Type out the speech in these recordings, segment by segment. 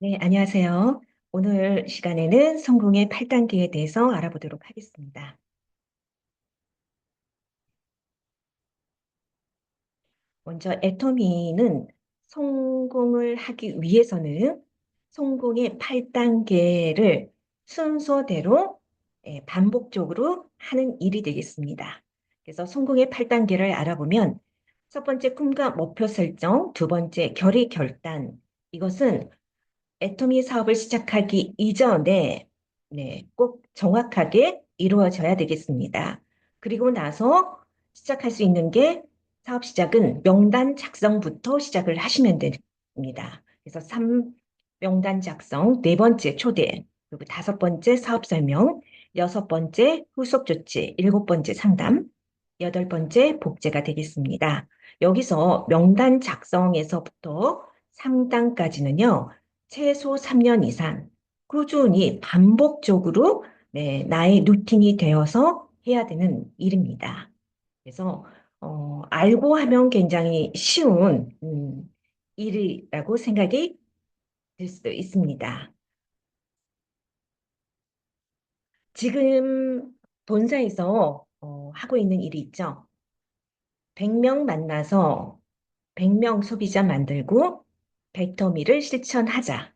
네, 안녕하세요. 오늘 시간에는 성공의 8단계에 대해서 알아보도록 하겠습니다. 먼저 애터미는 성공을 하기 위해서는 성공의 8단계를 순서대로 반복적으로 하는 일이 되겠습니다. 그래서 성공의 8단계를 알아보면 첫 번째 꿈과 목표 설정, 두 번째 결의 결단. 이것은 애터미 사업을 시작하기 이전에 꼭 정확하게 이루어져야 되겠습니다. 그리고 나서 시작할 수 있는 게 사업 시작은 명단 작성부터 시작을 하시면 됩니다. 그래서 3명단 작성, 네 번째 초대, 그리고 다섯 번째 사업 설명, 여섯 번째 후속 조치, 일곱 번째 상담, 여덟 번째 복제가 되겠습니다. 여기서 명단 작성에서부터 상담까지는요, 최소 3년 이상 꾸준히 반복적으로 나의 루틴이 되어서 해야 되는 일입니다. 그래서 알고 하면 굉장히 쉬운 일이라고 생각이 들 수도 있습니다. 지금 본사에서 하고 있는 일이 있죠. 100명 만나서 100명 소비자 만들고 애터미를 실천하자.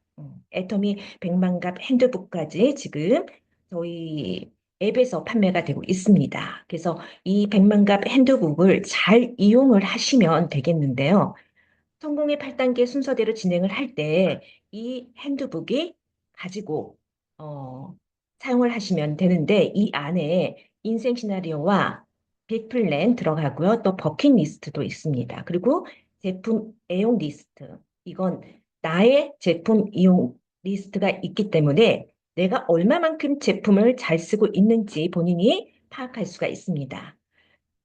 애터미 100만갑 핸드북까지 지금 저희 앱에서 판매가 되고 있습니다. 그래서 이 100만갑 핸드북을 잘 이용을 하시면 되겠는데요. 성공의 8단계 순서대로 진행을 할 때 이 핸드북이 가지고 사용을 하시면 되는데 이 안에 인생 시나리오와 빅 플랜 들어가고요. 또 버킷리스트도 있습니다. 그리고 제품 애용 리스트. 이건 나의 제품 이용 리스트가 있기 때문에 내가 얼마만큼 제품을 잘 쓰고 있는지 본인이 파악할 수가 있습니다.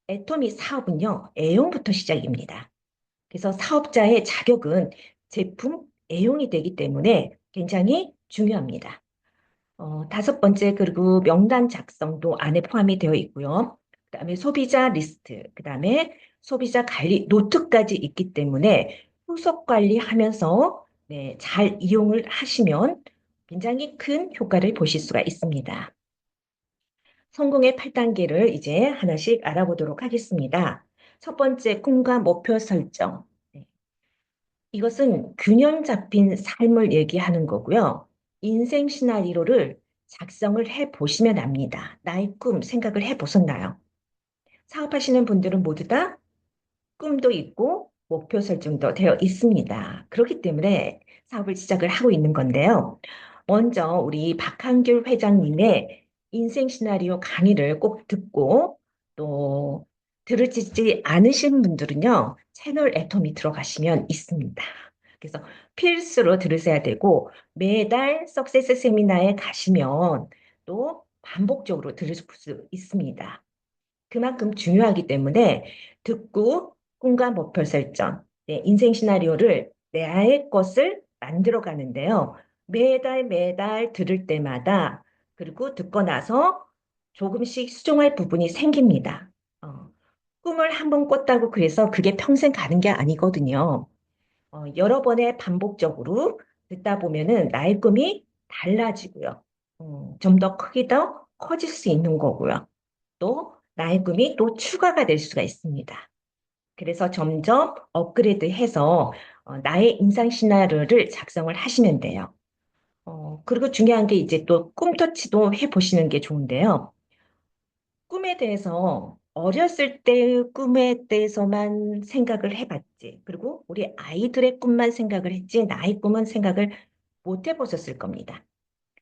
애토미 사업은요, 애용부터 시작입니다. 그래서 사업자의 자격은 제품 애용이 되기 때문에 굉장히 중요합니다. 다섯 번째, 그리고 명단 작성도 안에 포함이 되어 있고요. 그다음에 소비자 리스트, 그다음에 소비자 관리 노트까지 있기 때문에 후속 관리하면서 잘 이용을 하시면 굉장히 큰 효과를 보실 수가 있습니다. 성공의 8단계를 이제 하나씩 알아보도록 하겠습니다. 첫 번째, 꿈과 목표 설정. 네. 이것은 균형 잡힌 삶을 얘기하는 거고요. 인생 시나리오를 작성을 해 보시면 압니다. 나의 꿈 생각을 해 보셨나요? 사업하시는 분들은 모두 다 꿈도 있고 목표 설정도 되어 있습니다. 그렇기 때문에 사업을 시작을 하고 있는 건데요. 먼저 우리 박한귤 회장님의 인생 시나리오 강의를 꼭 듣고 또 들으시지 않으신 분들은요, 채널 애톰이 들어가시면 있습니다. 그래서 필수로 들으셔야 되고 매달 석세스 세미나에 가시면 또 반복적으로 들을 수 있습니다. 그만큼 중요하기 때문에 듣고 꿈과 목표 설정, 인생 시나리오를 내 것을 만들어 가는데요. 매달 매달 들을 때마다 그리고 듣고 나서 조금씩 수정할 부분이 생깁니다. 어, 꿈을 한번 꿨다고 그래서 그게 평생 가는 게 아니거든요. 여러 번의 반복적으로 듣다 보면은 나의 꿈이 달라지고요. 좀 더 크게 더 커질 수 있는 거고요. 또 나의 꿈이 또 추가가 될 수가 있습니다. 그래서 점점 업그레이드해서 나의 인상 시나리오를 작성을 하시면 돼요. 그리고 중요한 게 이제 또 꿈터치도 해보시는 게 좋은데요. 꿈에 대해서 어렸을 때의 꿈에 대해서만 생각을 해봤지. 그리고 우리 아이들의 꿈만 생각을 했지, 나의 꿈은 생각을 못 해보셨을 겁니다.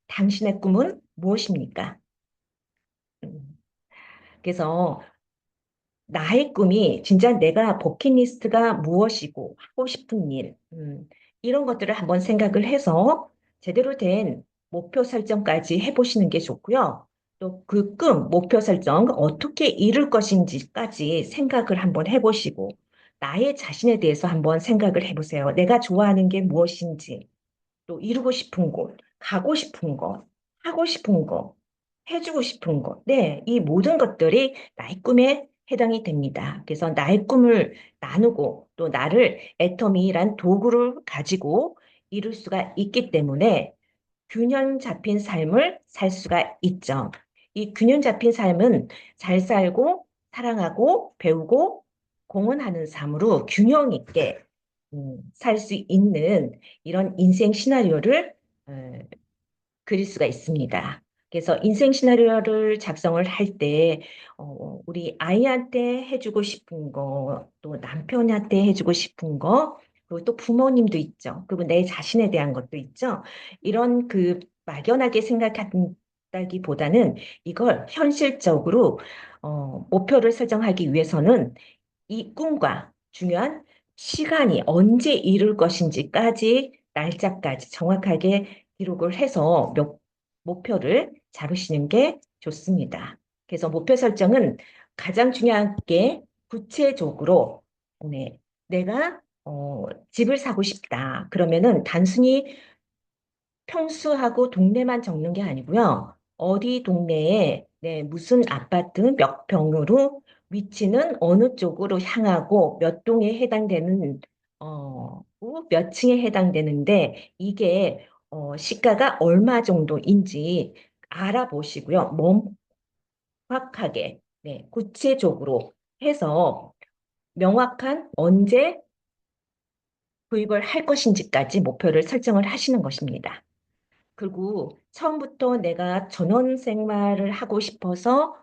당신의 꿈은 무엇입니까? 음, 그래서 나의 꿈이 진짜 내가 버킷리스트가 무엇이고 하고 싶은 일, 이런 것들을 한번 생각을 해서 제대로 된 목표 설정까지 해보시는 게 좋고요. 또 그 꿈, 목표 설정, 어떻게 이룰 것인지까지 생각을 한번 해보시고, 나의 자신에 대해서 한번 생각을 해보세요. 내가 좋아하는 게 무엇인지, 또 이루고 싶은 곳, 가고 싶은 것, 하고 싶은 것, 해주고 싶은 것. 네, 이 모든 것들이 나의 꿈에 해당이 됩니다. 그래서 나의 꿈을 나누고 또 나를 애터미란 도구를 가지고 이룰 수가 있기 때문에 균형 잡힌 삶을 살 수가 있죠. 이 균형 잡힌 삶은 잘 살고 사랑하고 배우고 공헌하는 삶으로 균형 있게 살 수 있는 이런 인생 시나리오를 어, 그릴 수가 있습니다. 그래서 인생 시나리오를 작성을 할 때, 우리 아이한테 해주고 싶은 거, 또 남편한테 해주고 싶은 거, 그리고 또 부모님도 있죠. 그리고 내 자신에 대한 것도 있죠. 이런 그 막연하게 생각한다기보다는 이걸 현실적으로, 목표를 설정하기 위해서는 이 꿈과 중요한 시간이 언제 이룰 것인지까지 날짜까지 정확하게 기록을 해서 목표를 잡으시는 게 좋습니다. 그래서 목표 설정은 가장 중요한 게 구체적으로 네, 내가 집을 사고 싶다. 그러면은 단순히 평수하고 동네만 적는 게 아니고요. 어디 동네에 네, 무슨 아파트 몇 평으로 위치는 어느 쪽으로 향하고 몇 동에 해당되는 몇 층에 해당되는데 이게 시가가 얼마 정도인지 알아보시고요. 명확하게 네, 구체적으로 해서 명확한 언제 구입을 할 것인지까지 목표를 설정을 하시는 것입니다. 그리고 처음부터 내가 전원 생활을 하고 싶어서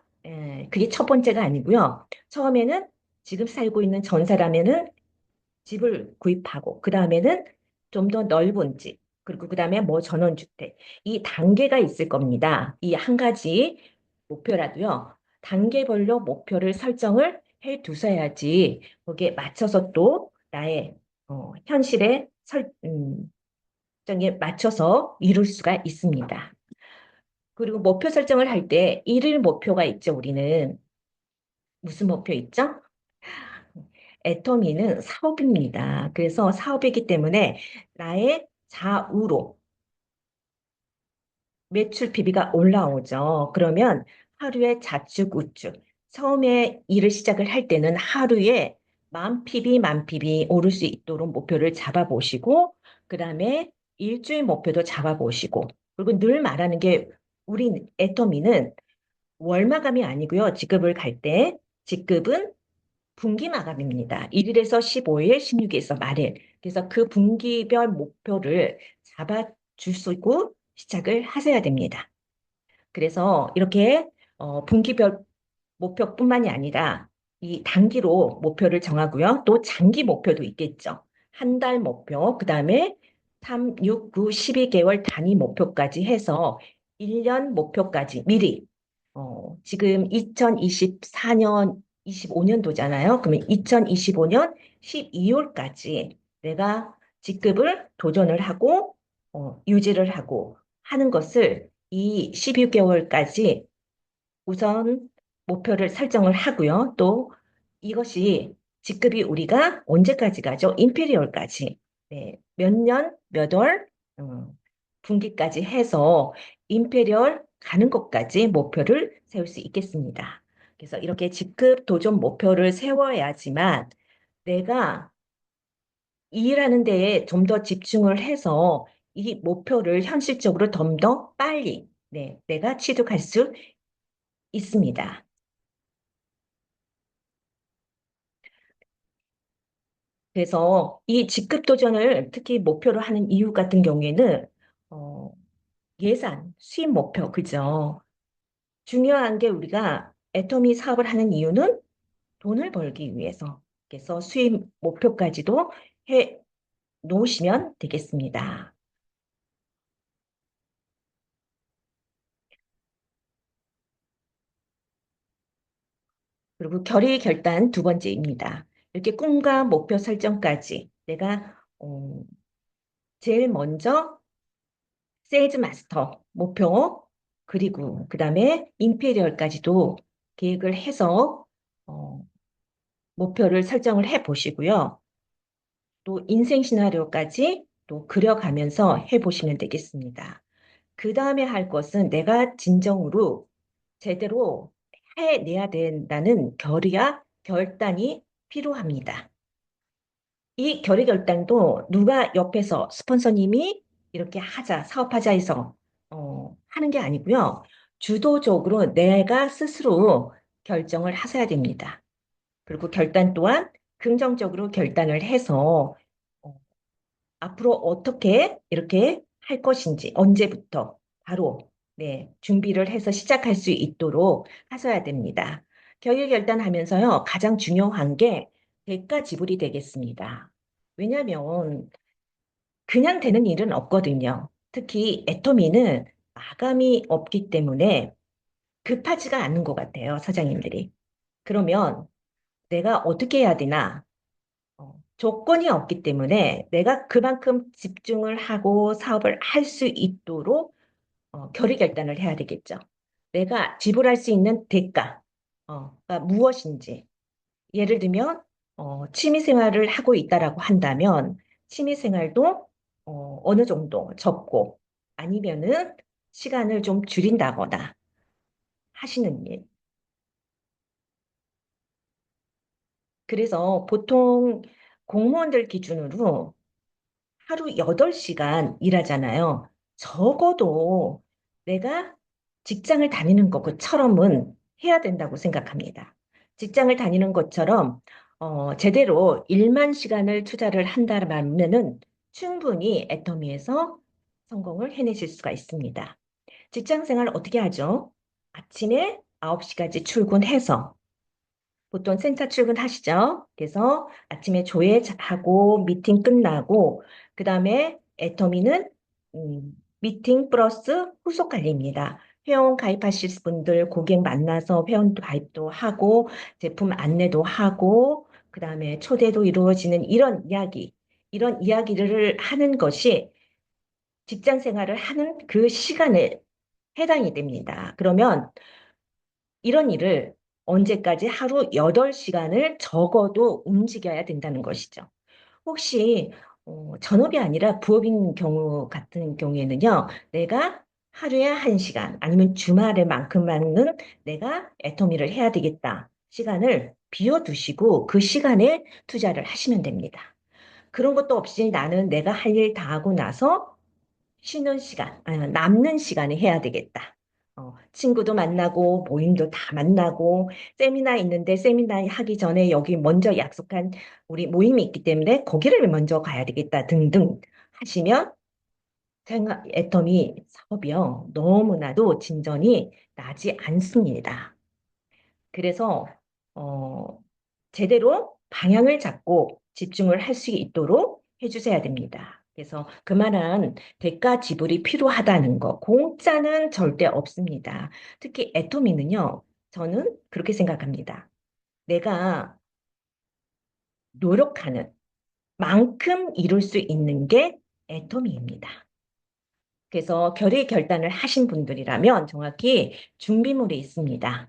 그게 첫 번째가 아니고요. 처음에는 지금 살고 있는 전세라면은 집을 구입하고 그 다음에는 좀 더 넓은 집 그리고 그 다음에 뭐 전원주택 이 단계가 있을 겁니다. 이 한 가지 목표라도요. 단계별로 목표를 설정을 해 두셔야지 거기에 맞춰서 또 나의 현실에 설정에 맞춰서 이룰 수가 있습니다. 그리고 목표 설정을 할 때 일일 목표가 있죠, 우리는. 무슨 목표 있죠? 애터미는 사업입니다. 그래서 사업이기 때문에 나의 좌우로 매출 PB가 올라오죠. 그러면 하루에 좌측, 우측. 처음에 일을 시작을 할 때는 하루에 만 PB, 만 PB 오를 수 있도록 목표를 잡아보시고, 그 다음에 일주일 목표도 잡아보시고, 그리고 늘 말하는 게 우리 애터미는 월마감이 아니고요. 직급을 갈 때 직급은 분기 마감입니다. 1일에서 15일, 16일에서 말일. 그래서 그 분기별 목표를 잡아주시고 시작을 하셔야 됩니다. 그래서 이렇게 분기별 목표뿐만이 아니라 이 단기로 목표를 정하고요. 또 장기 목표도 있겠죠. 한 달 목표, 그 다음에 3, 6, 9, 12개월 단위 목표까지 해서 1년 목표까지 미리 지금 2024년, 25년도잖아요. 그러면 2025년 12월까지 내가 직급을 도전을 하고 유지를 하고 하는 것을 이 12개월까지 우선 목표를 설정을 하고요. 또 이것이 직급이 우리가 언제까지 가죠? 임페리얼까지. 네, 몇 년, 몇 월, 분기까지 해서 임페리얼 가는 것까지 목표를 세울 수 있겠습니다. 그래서 이렇게 직급 도전 목표를 세워야지만 내가 일하는 데에 좀 더 집중을 해서 이 목표를 현실적으로 좀 더 빨리 네, 내가 취득할 수 있습니다. 그래서 이 직급 도전을 특히 목표로 하는 이유 같은 경우에는 어, 예산, 수입 목표, 그죠? 중요한 게 우리가 애터미 사업을 하는 이유는 돈을 벌기 위해서. 그래서 수입 목표까지도 해 놓으시면 되겠습니다. 그리고 결의 결단 두 번째입니다. 이렇게 꿈과 목표 설정까지 내가 제일 먼저 세일즈 마스터 목표 그리고 그 다음에 임페리얼까지도 계획을 해서 어, 목표를 설정을 해 보시고요. 또 인생 시나리오까지 또 그려가면서 해 보시면 되겠습니다. 그 다음에 할 것은 내가 진정으로 제대로 해내야 된다는 결의와 결단이 필요합니다. 이 결의 결단도 누가 옆에서 스폰서님이 이렇게 하자, 사업하자 해서 하는 게 아니고요. 주도적으로 내가 스스로 결정을 하셔야 됩니다. 그리고 결단 또한 긍정적으로 결단을 해서 어, 앞으로 어떻게 이렇게 할 것인지 언제부터 바로 네, 준비를 해서 시작할 수 있도록 하셔야 됩니다. 결의 결단하면서요, 가장 중요한 게 대가 지불이 되겠습니다. 왜냐하면 그냥 되는 일은 없거든요. 특히 애터미는 마감이 없기 때문에 급하지가 않은 것 같아요, 사장님들이. 그러면 내가 어떻게 해야 되나? 조건이 없기 때문에 내가 그만큼 집중을 하고 사업을 할 수 있도록 결의 결단을 해야 되겠죠. 내가 지불할 수 있는 대가가 무엇인지. 예를 들면 취미 생활을 하고 있다라고 한다면 취미 생활도 어느 정도 접고 아니면은 시간을 좀 줄인다거나 하시는 일. 그래서 보통 공무원들 기준으로 하루 8시간 일하잖아요. 적어도 내가 직장을 다니는 것처럼은 해야 된다고 생각합니다. 직장을 다니는 것처럼 제대로 일만 시간을 투자를 한다면은 충분히 애터미에서 성공을 해내실 수가 있습니다. 직장 생활 어떻게 하죠? 아침에 9시까지 출근해서 보통 센터 출근하시죠? 그래서 아침에 조회하고 미팅 끝나고 그다음에 애터미는 미팅 플러스 후속 관리입니다. 회원 가입하실 분들 고객 만나서 회원 가입도 하고 제품 안내도 하고 그다음에 초대도 이루어지는 이런 이야기를 하는 것이 직장 생활을 하는 그 시간에 해당이 됩니다. 그러면 이런 일을 언제까지 하루 8시간을 적어도 움직여야 된다는 것이죠. 혹시 전업이 아니라 부업인 경우 같은 경우에는요, 내가 하루에 1시간 아니면 주말에만큼만은 내가 애터미를 해야 되겠다. 시간을 비워두시고 그 시간에 투자를 하시면 됩니다. 그런 것도 없이 나는 내가 할 일 다 하고 나서 쉬는 시간, 남는 시간에 해야 되겠다. 친구도 만나고, 모임도 다 만나고, 세미나 있는데 세미나 하기 전에 여기 먼저 약속한 우리 모임이 있기 때문에 거기를 먼저 가야 되겠다 등등 하시면 애터미 사업이요. 너무나도 진전이 나지 않습니다. 그래서 어, 제대로 방향을 잡고 집중을 할 수 있도록 해주셔야 됩니다. 그래서 그만한 대가 지불이 필요하다는 거, 공짜는 절대 없습니다. 특히 애토미는요, 저는 그렇게 생각합니다. 내가 노력하는 만큼 이룰 수 있는 게 애토미입니다. 그래서 결의 결단을 하신 분들이라면 정확히 준비물이 있습니다.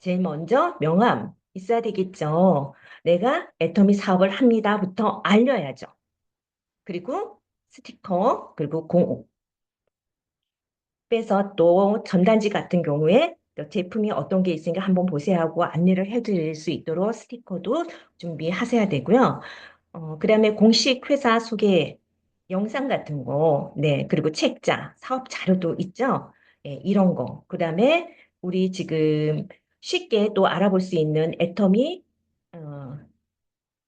제일 먼저 명함 있어야 되겠죠. 내가 애터미 사업을 합니다부터 알려야죠. 그리고 스티커, 그리고 빼서 또 전단지 같은 경우에 또 제품이 어떤 게 있으니까 한번 보세요 하고 안내를 해드릴 수 있도록 스티커도 준비하셔야 되고요. 그다음에 공식 회사 소개 영상 같은 거, 네, 그리고 책자, 사업 자료도 있죠. 예, 이런 거. 그다음에 우리 지금 쉽게 또 알아볼 수 있는 애터미 어,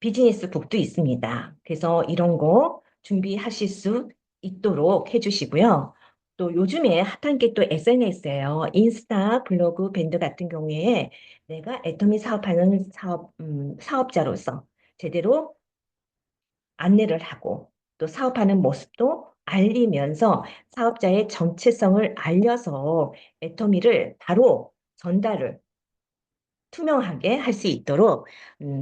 비즈니스 북도 있습니다. 그래서 이런 거 준비하실 수 있도록 해주시고요. 또 요즘에 핫한 게 또 SNS예요. 인스타, 블로그, 밴드 같은 경우에 내가 애터미 사업하는 사업자로서 제대로 안내를 하고 또 사업하는 모습도 알리면서 사업자의 정체성을 알려서 애터미를 바로 전달을 투명하게 할 수 있도록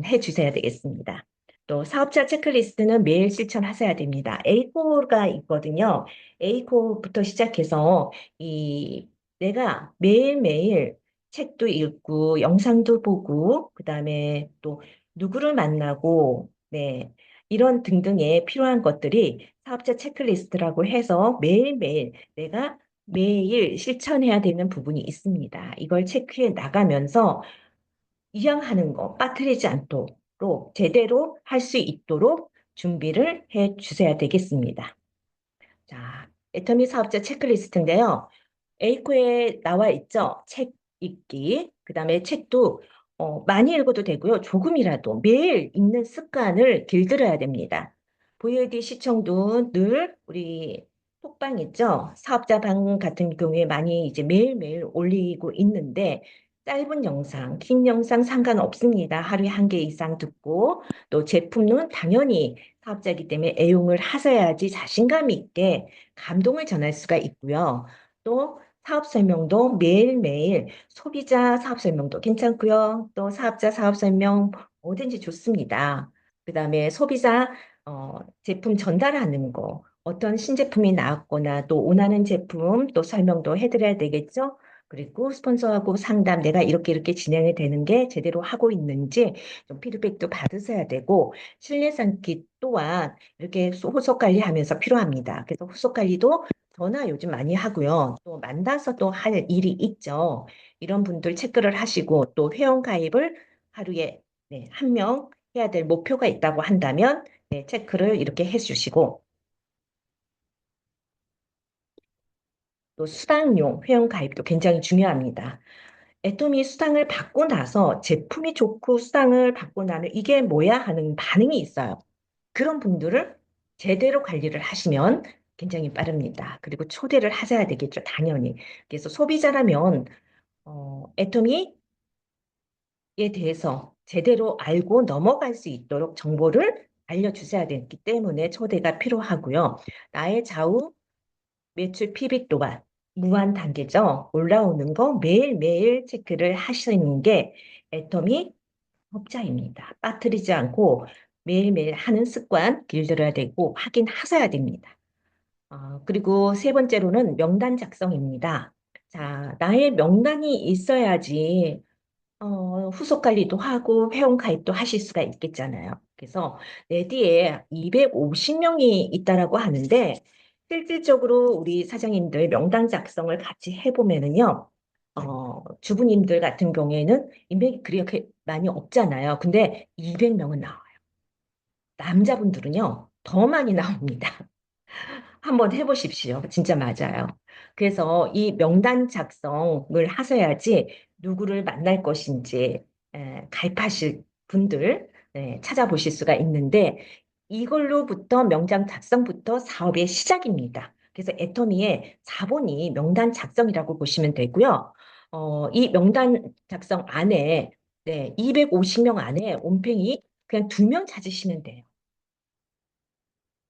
해주셔야 되겠습니다. 또 사업자 체크리스트는 매일 실천하셔야 됩니다. A4가 있거든요. A4부터 시작해서 이 내가 매일매일 책도 읽고 영상도 보고 그다음에 또 누구를 만나고 네 이런 등등의 필요한 것들이 사업자 체크리스트라고 해서 매일매일 내가 매일 실천해야 되는 부분이 있습니다. 이걸 체크해 나가면서 이왕하는 거 빠뜨리지 않도록 제대로 할 수 있도록 준비를 해 주셔야 되겠습니다. 자, 애터미 사업자 체크리스트인데요. A코에 나와 있죠. 책 읽기. 그다음에 책도 많이 읽어도 되고요. 조금이라도 매일 읽는 습관을 길들여야 됩니다. VOD 시청도 늘 우리 톡방 있죠. 사업자 방 같은 경우에 많이 이제 매일매일 올리고 있는데 짧은 영상, 긴 영상 상관없습니다. 하루에 한 개 이상 듣고 또 제품은 당연히 사업자이기 때문에 애용을 하셔야지 자신감 있게 감동을 전할 수가 있고요. 또 사업 설명도 매일매일 소비자 사업 설명도 괜찮고요. 또 사업자 사업 설명 뭐든지 좋습니다. 그다음에 소비자 제품 전달하는 거, 어떤 신제품이 나왔거나 또 원하는 제품 또 설명도 해드려야 되겠죠. 그리고 스폰서하고 상담, 내가 이렇게 이렇게 진행이 되는 게 제대로 하고 있는지 좀 피드백도 받으셔야 되고, 신뢰 쌓기 또한 이렇게 후속 관리하면서 필요합니다. 그래서 후속 관리도 전화 요즘 많이 하고요. 또 만나서 또 할 일이 있죠. 이런 분들 체크를 하시고 또 회원 가입을 하루에 네, 한 명 해야 될 목표가 있다고 한다면 네, 체크를 이렇게 해주시고 또 수당용 회원 가입도 굉장히 중요합니다. 애토미 수당을 받고 나서 제품이 좋고 수당을 받고 나면 이게 뭐야 하는 반응이 있어요. 그런 분들을 제대로 관리를 하시면 굉장히 빠릅니다. 그리고 초대를 하셔야 되겠죠, 당연히. 그래서 소비자라면 애토미에 대해서 제대로 알고 넘어갈 수 있도록 정보를 알려주셔야 되기 때문에 초대가 필요하고요. 나의 좌우 매출 PB 또한 무한 단계죠. 올라오는 거 매일매일 체크를 하시는 게 애터미 업자입니다. 빠뜨리지 않고 매일매일 하는 습관 길들여야 되고 확인하셔야 됩니다. 그리고 세 번째로는 명단 작성입니다. 자, 나의 명단이 있어야지 후속 관리도 하고 회원 가입도 하실 수가 있겠잖아요. 그래서 내 뒤에 250명이 있다라고 하는데 실질적으로 우리 사장님들 명단 작성을 같이 해보면은요, 주부님들 같은 경우에는 인맥이 그렇게 많이 없잖아요. 근데 200명은 나와요. 남자분들은요, 더 많이 나옵니다. 한번 해보십시오. 진짜 맞아요. 그래서 이 명단 작성을 하셔야지 누구를 만날 것인지 가입하실 분들 찾아보실 수가 있는데 이걸로부터 명단 작성부터 사업의 시작입니다. 그래서 애터미의 자본이 명단 작성이라고 보시면 되고요. 이 명단 작성 안에 250명 안에 온팽이 그냥 2명 찾으시면 돼요.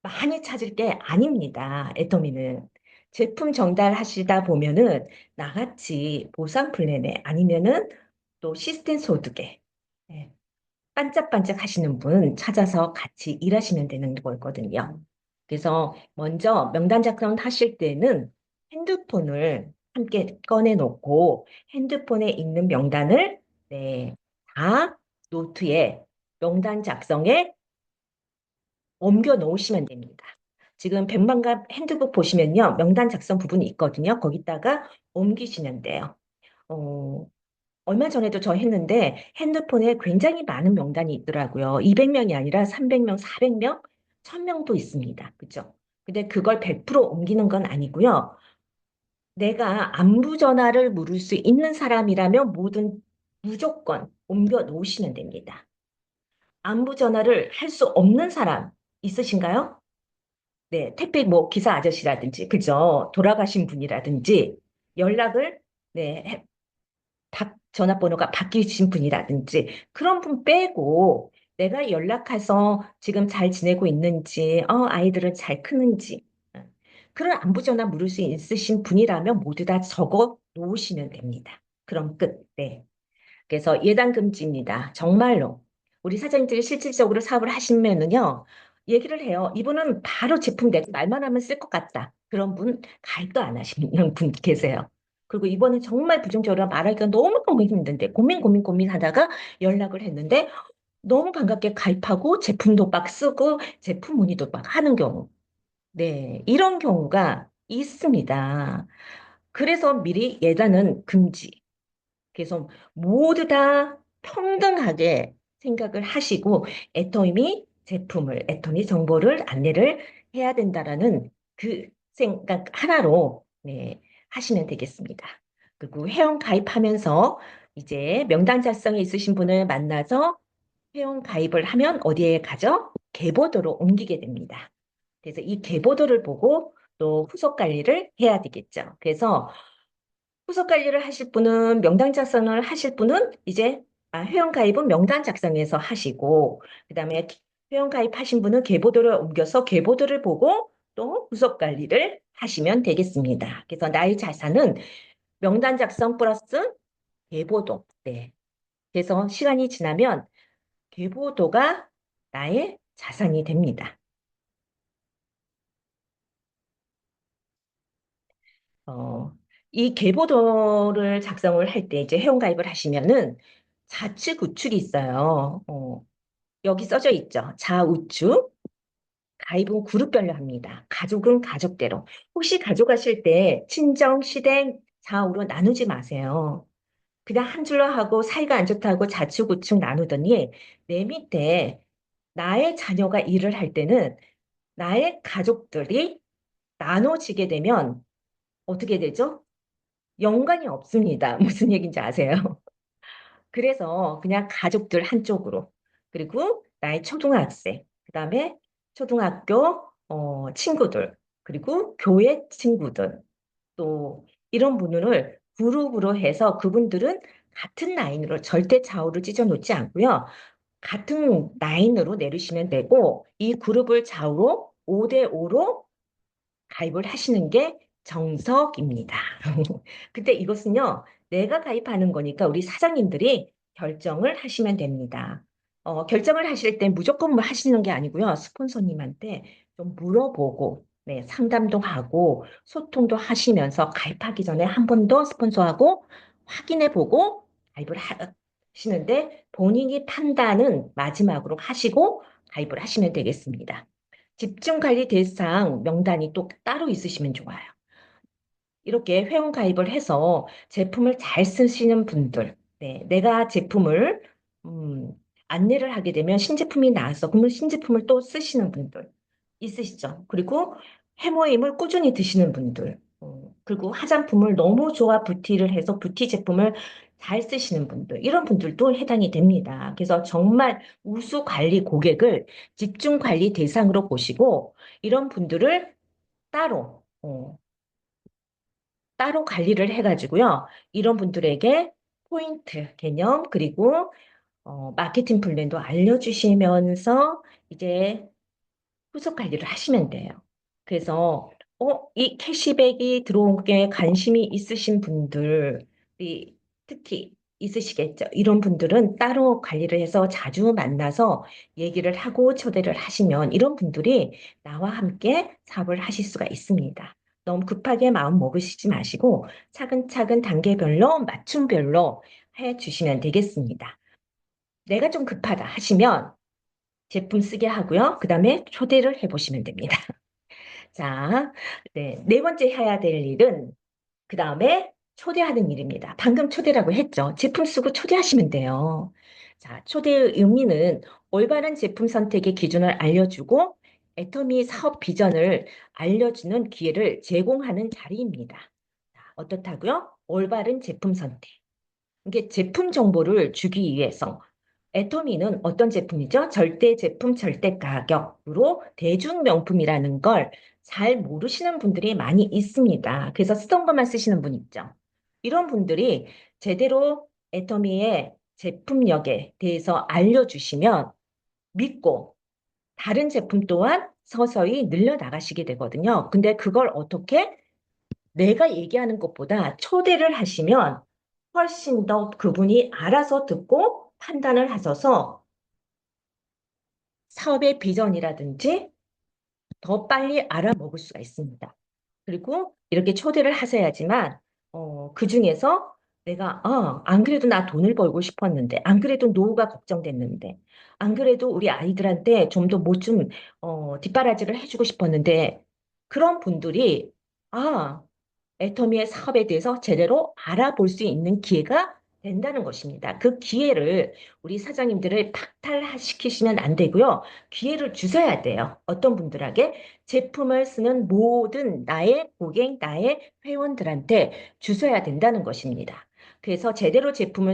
많이 찾을 게 아닙니다. 애터미는. 제품 전달하시다 보면은 나같이 보상 플랜에 아니면은 또 시스템 소득에 예, 반짝반짝 하시는 분 찾아서 같이 일하시면 되는 거거든요. 그래서 먼저 명단 작성 하실 때는 핸드폰을 함께 꺼내 놓고 핸드폰에 있는 명단을 다 노트에 명단 작성에 옮겨 놓으시면 됩니다. 지금 백만갑 핸드북 보시면요. 명단 작성 부분이 있거든요. 거기다가 옮기시면 돼요. 어, 얼마 전에도 저 했는데 핸드폰에 굉장히 많은 명단이 있더라고요. 200명이 아니라 300명, 400명, 1000명도 있습니다. 그죠? 근데 그걸 100% 옮기는 건 아니고요. 내가 안부 전화를 물을 수 있는 사람이라면 뭐든 무조건 옮겨 놓으시면 됩니다. 안부 전화를 할 수 없는 사람 있으신가요? 네, 택배 뭐 기사 아저씨라든지, 그죠? 돌아가신 분이라든지, 연락을, 네, 전화번호가 바뀌신 분이라든지, 그런 분 빼고, 내가 연락해서 지금 잘 지내고 있는지, 아이들은 잘 크는지, 그런 안부 전화 물을 수 있으신 분이라면 모두 다 적어 놓으시면 됩니다. 그럼 끝. 네. 그래서 예단 금지입니다. 정말로. 우리 사장님들이 실질적으로 사업을 하시면은요, 얘기를 해요. 이분은 바로 제품 내고 말만 하면 쓸 것 같다. 그런 분 가입도 안 하시는 분 계세요. 그리고 이번에 정말 부정적으로 말하기가 너무너무 힘든데 고민하다가 연락을 했는데 너무 반갑게 가입하고 제품도 막 쓰고 제품 문의도 막 하는 경우. 네, 이런 경우가 있습니다. 그래서 미리 예단은 금지. 그래서 모두 다 평등하게 생각을 하시고 애터미 제품을, 애터미 정보를 안내를 해야 된다라는 그 생각 하나로 네, 하시면 되겠습니다. 그리고 회원 가입하면서 이제 명단 작성에 있으신 분을 만나서 회원 가입을 하면 어디에 가죠? 계보도로 옮기게 됩니다. 그래서 이 계보도를 보고 또 후속 관리를 해야 되겠죠. 그래서 후속 관리를 하실 분은 명단 작성을 하실 분은 이제 회원 가입은 명단 작성에서 하시고 그다음에 회원 가입하신 분은 계보도를 옮겨서 계보도를 보고 또 후속 관리를 하시면 되겠습니다. 그래서 나의 자산은 명단 작성 플러스 계보도. 네. 그래서 시간이 지나면 계보도가 나의 자산이 됩니다. 어, 이 계보도를 작성을 할 때 이제 회원가입을 하시면은 좌측 우측이 있어요. 여기 써져 있죠. 좌우측. 가입은 그룹별로 합니다. 가족은 가족대로. 혹시 가져가실 때 친정, 시댁, 좌우로 나누지 마세요. 그냥 한 줄로 하고 사이가 안 좋다고 좌측 우측 나누더니 내 밑에 나의 자녀가 일을 할 때는 나의 가족들이 나눠지게 되면 어떻게 되죠? 연관이 없습니다. 무슨 얘기인지 아세요? 그래서 그냥 가족들 한쪽으로. 그리고 나의 초등학생, 그다음에 초등학교 친구들, 그리고 교회 친구들, 또 이런 분들을 그룹으로 해서 그분들은 같은 라인으로 절대 좌우를 찢어 놓지 않고요. 같은 라인으로 내리시면 되고 이 그룹을 좌우로 5대5로 가입을 하시는 게 정석입니다. 근데 이것은요, 내가 가입하는 거니까 우리 사장님들이 결정을 하시면 됩니다. 결정을 하실 때 무조건 뭐 하시는 게 아니고요. 스폰서님한테 좀 물어보고, 네, 상담도 하고, 소통도 하시면서 가입하기 전에 한 번 더 스폰서하고 확인해 보고 가입을 하시는데 본인이 판단은 마지막으로 하시고 가입을 하시면 되겠습니다. 집중관리 대상 명단이 또 따로 있으시면 좋아요. 이렇게 회원 가입을 해서 제품을 잘 쓰시는 분들, 네, 내가 제품을 음, 안내를 하게 되면 신제품이 나왔어. 그러면 신제품을 또 쓰시는 분들 있으시죠. 그리고 해모임을 꾸준히 드시는 분들, 그리고 화장품을 너무 좋아 뷰티를 해서 뷰티 제품을 잘 쓰시는 분들, 이런 분들도 해당이 됩니다. 그래서 정말 우수 관리 고객을 집중 관리 대상으로 보시고 이런 분들을 따로 따로 관리를 해가지고요. 이런 분들에게 포인트 개념 그리고 마케팅 플랜도 알려주시면서 이제 후속 관리를 하시면 돼요. 그래서 이 캐시백이 들어온 게 관심이 있으신 분들이 특히 있으시겠죠. 이런 분들은 따로 관리를 해서 자주 만나서 얘기를 하고 초대를 하시면 이런 분들이 나와 함께 사업을 하실 수가 있습니다. 너무 급하게 마음 먹으시지 마시고 차근차근 단계별로 맞춤별로 해 주시면 되겠습니다. 내가 좀 급하다 하시면 제품 쓰게 하고요. 그 다음에 초대를 해보시면 됩니다. 자, 네, 네 번째 해야 될 일은 그 다음에 초대하는 일입니다. 방금 초대라고 했죠. 제품 쓰고 초대하시면 돼요. 자, 초대의 의미는 올바른 제품 선택의 기준을 알려주고 애터미 사업 비전을 알려주는 기회를 제공하는 자리입니다. 자, 어떻다고요? 올바른 제품 선택. 이게 제품 정보를 주기 위해서 애터미는 어떤 제품이죠? 절대 제품, 절대 가격으로 대중 명품이라는 걸 잘 모르시는 분들이 많이 있습니다. 그래서 쓰던 것만 쓰시는 분 있죠. 이런 분들이 제대로 애터미의 제품력에 대해서 알려주시면 믿고 다른 제품 또한 서서히 늘려나가시게 되거든요. 근데 그걸 어떻게 내가 얘기하는 것보다 초대를 하시면 훨씬 더 그분이 알아서 듣고 판단을 하셔서 사업의 비전이라든지 더 빨리 알아먹을 수가 있습니다. 그리고 이렇게 초대를 하셔야지만, 그 중에서 내가, 안 그래도 나 돈을 벌고 싶었는데, 안 그래도 노후가 걱정됐는데, 안 그래도 우리 아이들한테 좀 더 뭐 좀, 뒷바라지를 해주고 싶었는데, 그런 분들이, 아, 애터미의 사업에 대해서 제대로 알아볼 수 있는 기회가 된다는 것입니다. 그 기회를 우리 사장님들을 박탈시키시면 안 되고요. 기회를 주셔야 돼요. 어떤 분들에게 제품을 쓰는 모든 나의 고객, 나의 회원들한테 주셔야 된다는 것입니다. 그래서 제대로 제품을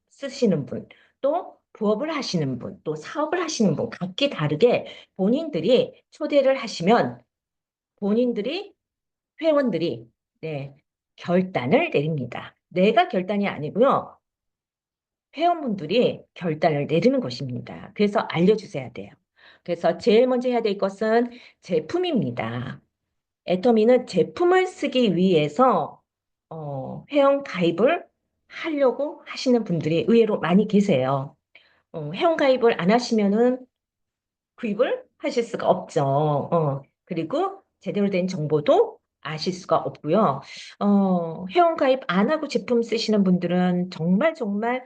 쓰시는 분, 또 부업을 하시는 분, 또 사업을 하시는 분, 각기 다르게 본인들이 초대를 하시면 본인들이 회원들이 네, 결단을 내립니다. 내가 결단이 아니고요. 회원분들이 결단을 내리는 것입니다. 그래서 알려주셔야 돼요. 그래서 제일 먼저 해야 될 것은 제품입니다. 애터미는 제품을 쓰기 위해서 회원 가입을 하려고 하시는 분들이 의외로 많이 계세요. 회원 가입을 안 하시면은 구입을 하실 수가 없죠. 그리고 제대로 된 정보도 아실 수가 없고요. 회원 가입 안 하고 제품 쓰시는 분들은 정말 정말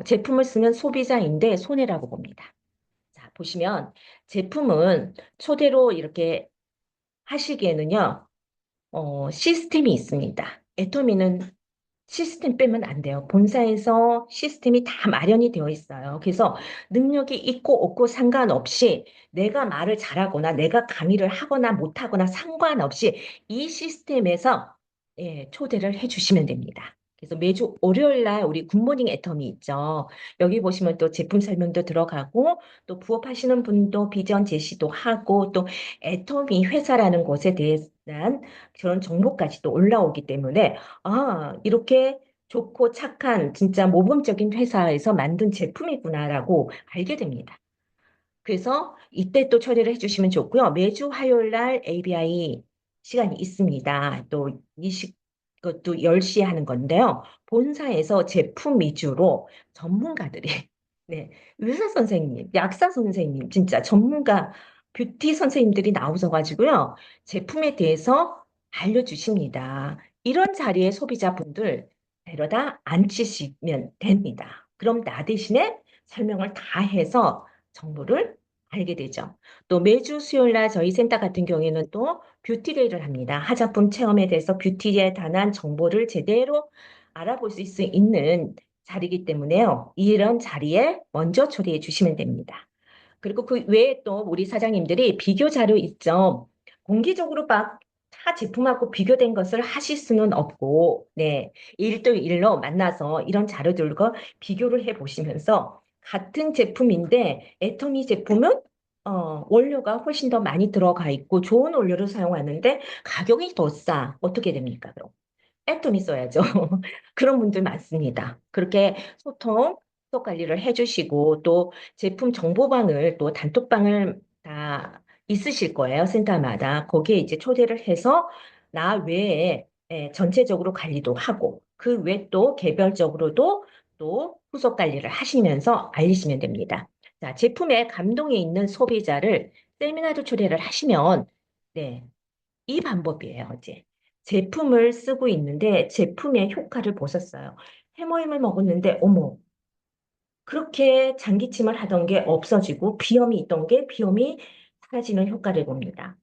제품을 쓰는 소비자인데 손해라고 봅니다. 자, 보시면 제품은 초대로 이렇게 하시기에는요, 시스템이 있습니다. 애터미는 시스템 빼면 안 돼요. 본사에서 시스템이 다 마련이 되어 있어요. 그래서 능력이 있고 없고 상관없이 내가 말을 잘하거나 내가 강의를 하거나 못하거나 상관없이 이 시스템에서 초대를 해주시면 됩니다. 그래서 매주 월요일 날 우리 굿모닝 애터미 있죠. 여기 보시면 또 제품 설명도 들어가고 또 부업하시는 분도 비전 제시도 하고 또 애터미 회사라는 곳에 대한 그런 정보까지도 올라오기 때문에 이렇게 좋고 착한 진짜 모범적인 회사에서 만든 제품이구나라고 알게 됩니다. 그래서 이때 또 처리를 해주시면 좋고요. 매주 화요일 날 ABI 시간이 있습니다. 또 그것도 10시에 하는 건데요. 본사에서 제품 위주로 전문가들이, 네, 의사 선생님, 약사 선생님, 진짜 전문가 뷰티 선생님들이 나오셔가지고요. 제품에 대해서 알려주십니다. 이런 자리에 소비자분들 데려다 앉히시면 됩니다. 그럼 나 대신에 설명을 다 해서 정보를 알게 되죠. 또 매주 수요일 날 저희 센터 같은 경우에는 또 뷰티데이를 합니다. 화장품 체험에 대해서 뷰티에 관한 정보를 제대로 알아볼 수 있는 자리이기 때문에요. 이런 자리에 먼저 초대해 주시면 됩니다. 그리고 그 외에 또 우리 사장님들이 비교 자료 있죠. 공개적으로 막 타 제품하고 비교된 것을 하실 수는 없고, 네, 일도일로 만나서 이런 자료들과 비교를 해 보시면서 같은 제품인데 애터미 제품은 원료가 훨씬 더 많이 들어가 있고 좋은 원료를 사용하는데 가격이 더 싸. 어떻게 됩니까, 그럼? 애텀이 써야죠. 그런 분들 많습니다. 그렇게 소통 관리를 해주시고 또 제품 정보방을 또 단톡방을 다 있으실 거예요. 센터마다. 거기에 이제 초대를 해서 나 외에 전체적으로 관리도 하고 그 외 또 개별적으로도 또 후속 관리를 하시면서 알리시면 됩니다. 자, 제품에 감동이 있는 소비자를 세미나로 초대를 하시면 네, 이 방법이에요, 이제. 제품을 쓰고 있는데 제품의 효과를 보셨어요. 해모임을 먹었는데, 어머, 그렇게 장기침을 하던 게 없어지고 비염이 있던 게 비염이 사라지는 효과를 봅니다.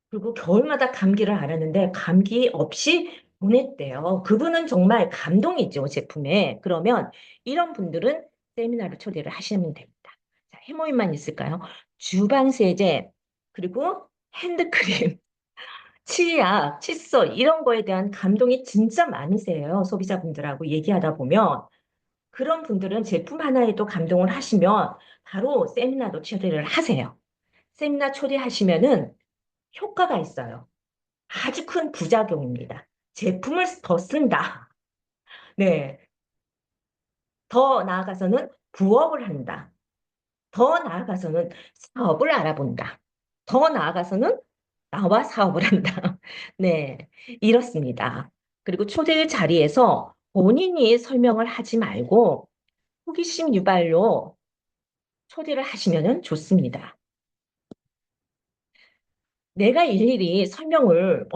그리고 겨울마다 감기를 앓았는데 감기 없이 보냈대요. 그분은 정말 감동이죠, 제품에. 그러면 이런 분들은 세미나를 초대를 하시면 됩니다. 자, 해모임만 있을까요? 주방세제, 그리고 핸드크림. 치약, 칫솔 이런 거에 대한 감동이 진짜 많으세요. 소비자분들하고 얘기하다 보면 그런 분들은 제품 하나에도 감동을 하시면 바로 세미나도 초대를 하세요. 세미나 초대하시면은 효과가 있어요. 아주 큰 부작용입니다. 제품을 더 쓴다. 네. 더 나아가서는 부업을 한다. 더 나아가서는 사업을 알아본다. 더 나아가서는 나와 사업을 한다. 네, 이렇습니다. 그리고 초대 자리에서 본인이 설명을 하지 말고 호기심 유발로 초대를 하시면 좋습니다. 내가 일일이 설명을,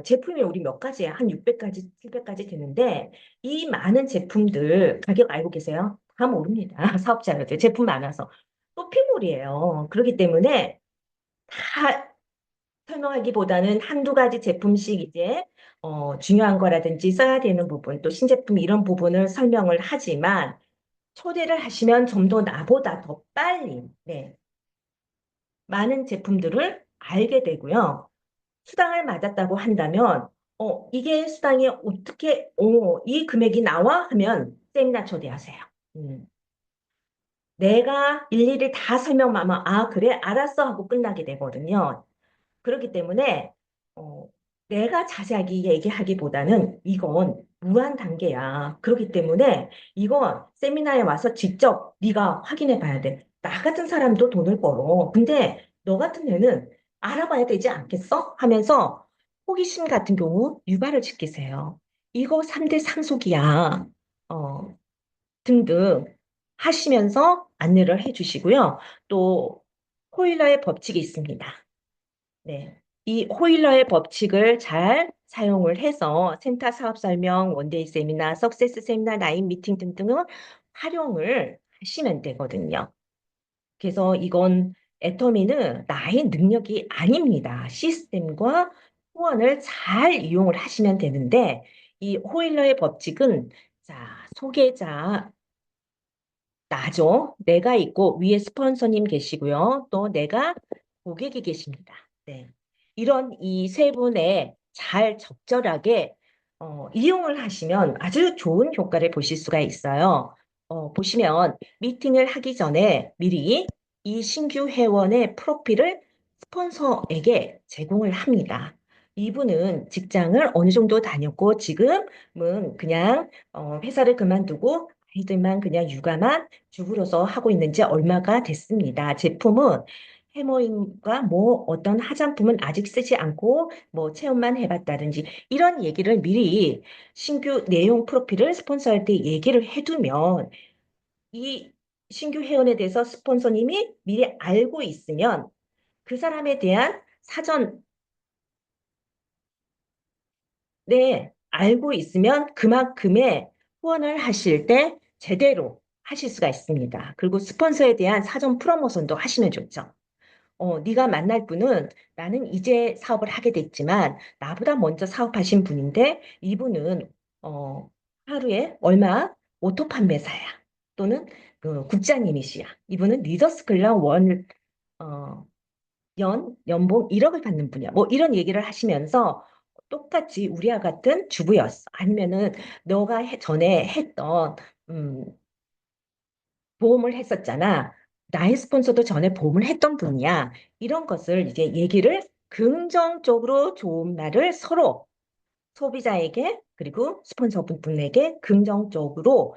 제품이 우리 몇 가지야? 한 600가지, 700가지 되는데, 이 많은 제품들 가격 알고 계세요? 다 모릅니다. 사업자들. 제품 많아서. 쇼핑몰이에요. 그렇기 때문에 다 설명하기보다는 한두 가지 제품씩 이제 중요한 거라든지 써야 되는 부분, 또 신제품 이런 부분을 설명을 하지만 초대를 하시면 좀 더 나보다 더 빨리 네, 많은 제품들을 알게 되고요. 수당을 맞았다고 한다면 이게 수당이 어떻게 이 금액이 나와 하면 세미나 초대하세요. 음. 내가 일일이 다 설명하면 그래 알았어 하고 끝나게 되거든요. 그렇기 때문에 어, 내가 자세하게 얘기하기보다는 이건 무한 단계야. 그렇기 때문에 이건 세미나에 와서 직접 네가 확인해 봐야 돼. 나 같은 사람도 돈을 벌어. 근데 너 같은 애는 알아봐야 되지 않겠어? 하면서 호기심 같은 경우 유발을 시키세요. 이거 3대 상속이야. 어, 등등 하시면서 안내를 해주시고요. 또 호일러의 법칙이 있습니다. 네. 이 호일러의 법칙을 잘 사용을 해서 센터 사업 설명, 원데이 세미나, 석세스 세미나, 나인 미팅 등등을 활용을 하시면 되거든요. 그래서 이건 애터미는 나의 능력이 아닙니다. 시스템과 후원을 잘 이용을 하시면 되는데 이 호일러의 법칙은 자, 소개자 나죠. 내가 있고 위에 스폰서님 계시고요. 또 내가 고객이 계십니다. 네. 이런 이 세 분의 잘 적절하게 이용을 하시면 아주 좋은 효과를 보실 수가 있어요. 보시면 미팅을 하기 전에 미리 이 신규 회원의 프로필을 스폰서에게 제공을 합니다. 이분은 직장을 어느 정도 다녔고 지금은 그냥 회사를 그만두고 아이들만 그냥 육아만 주부로서 하고 있는지 얼마가 됐습니다. 제품은 해모임과 뭐 어떤 화장품은 아직 쓰지 않고 뭐 체험만 해봤다든지 이런 얘기를 미리 신규 내용 프로필을 스폰서할 때 얘기를 해두면 이 신규 회원에 대해서 스폰서님이 미리 알고 있으면 그 사람에 대한 사전 네, 알고 있으면 그만큼의 후원을 하실 때 제대로 하실 수가 있습니다. 그리고 스폰서에 대한 사전 프로모션도 하시면 좋죠. 네가 만날 분은 나는 이제 사업을 하게 됐지만 나보다 먼저 사업하신 분인데 이분은 어, 하루에 얼마 오토 판매사야. 또는 그 국장님이시야. 이분은 리더스 클럽 어, 연봉 1억을 받는 분이야. 뭐 이런 얘기를 하시면서 똑같이 우리와 같은 주부였어. 아니면은 너가 전에 했던 음, 보험을 했었잖아. 나의 스폰서도 전에 보험을 했던 분이야. 이런 것을 이제 얘기를 긍정적으로 좋은 말을 서로 소비자에게 그리고 스폰서분에게 긍정적으로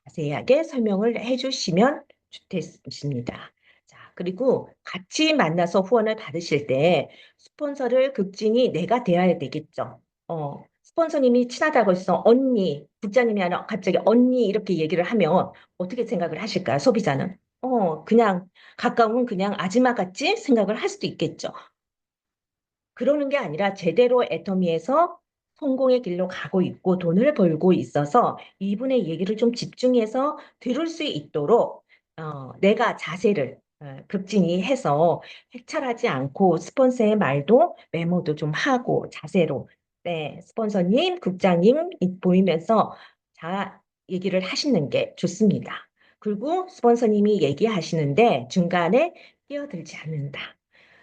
자세하게 설명을 해주시면 좋겠습니다. 자, 그리고 같이 만나서 후원을 받으실 때 스폰서를 극진히 내가 대해야 되겠죠. 스폰서님이 친하다고 해서 언니, 국장님이 아니라 갑자기 언니 이렇게 얘기를 하면 어떻게 생각을 하실까요? 소비자는. 그냥 가까운 그냥 아줌마 같이 생각을 할 수도 있겠죠. 그러는 게 아니라 제대로 애터미에서 성공의 길로 가고 있고 돈을 벌고 있어서 이분의 얘기를 좀 집중해서 들을 수 있도록 내가 자세를 극진히 해서 획철하지 않고 스폰서의 말도 메모도 좀 하고 자세로 네, 스폰서님, 국장님 보이면서 자 얘기를 하시는 게 좋습니다. 그리고 스폰서님이 얘기하시는데 중간에 끼어들지 않는다.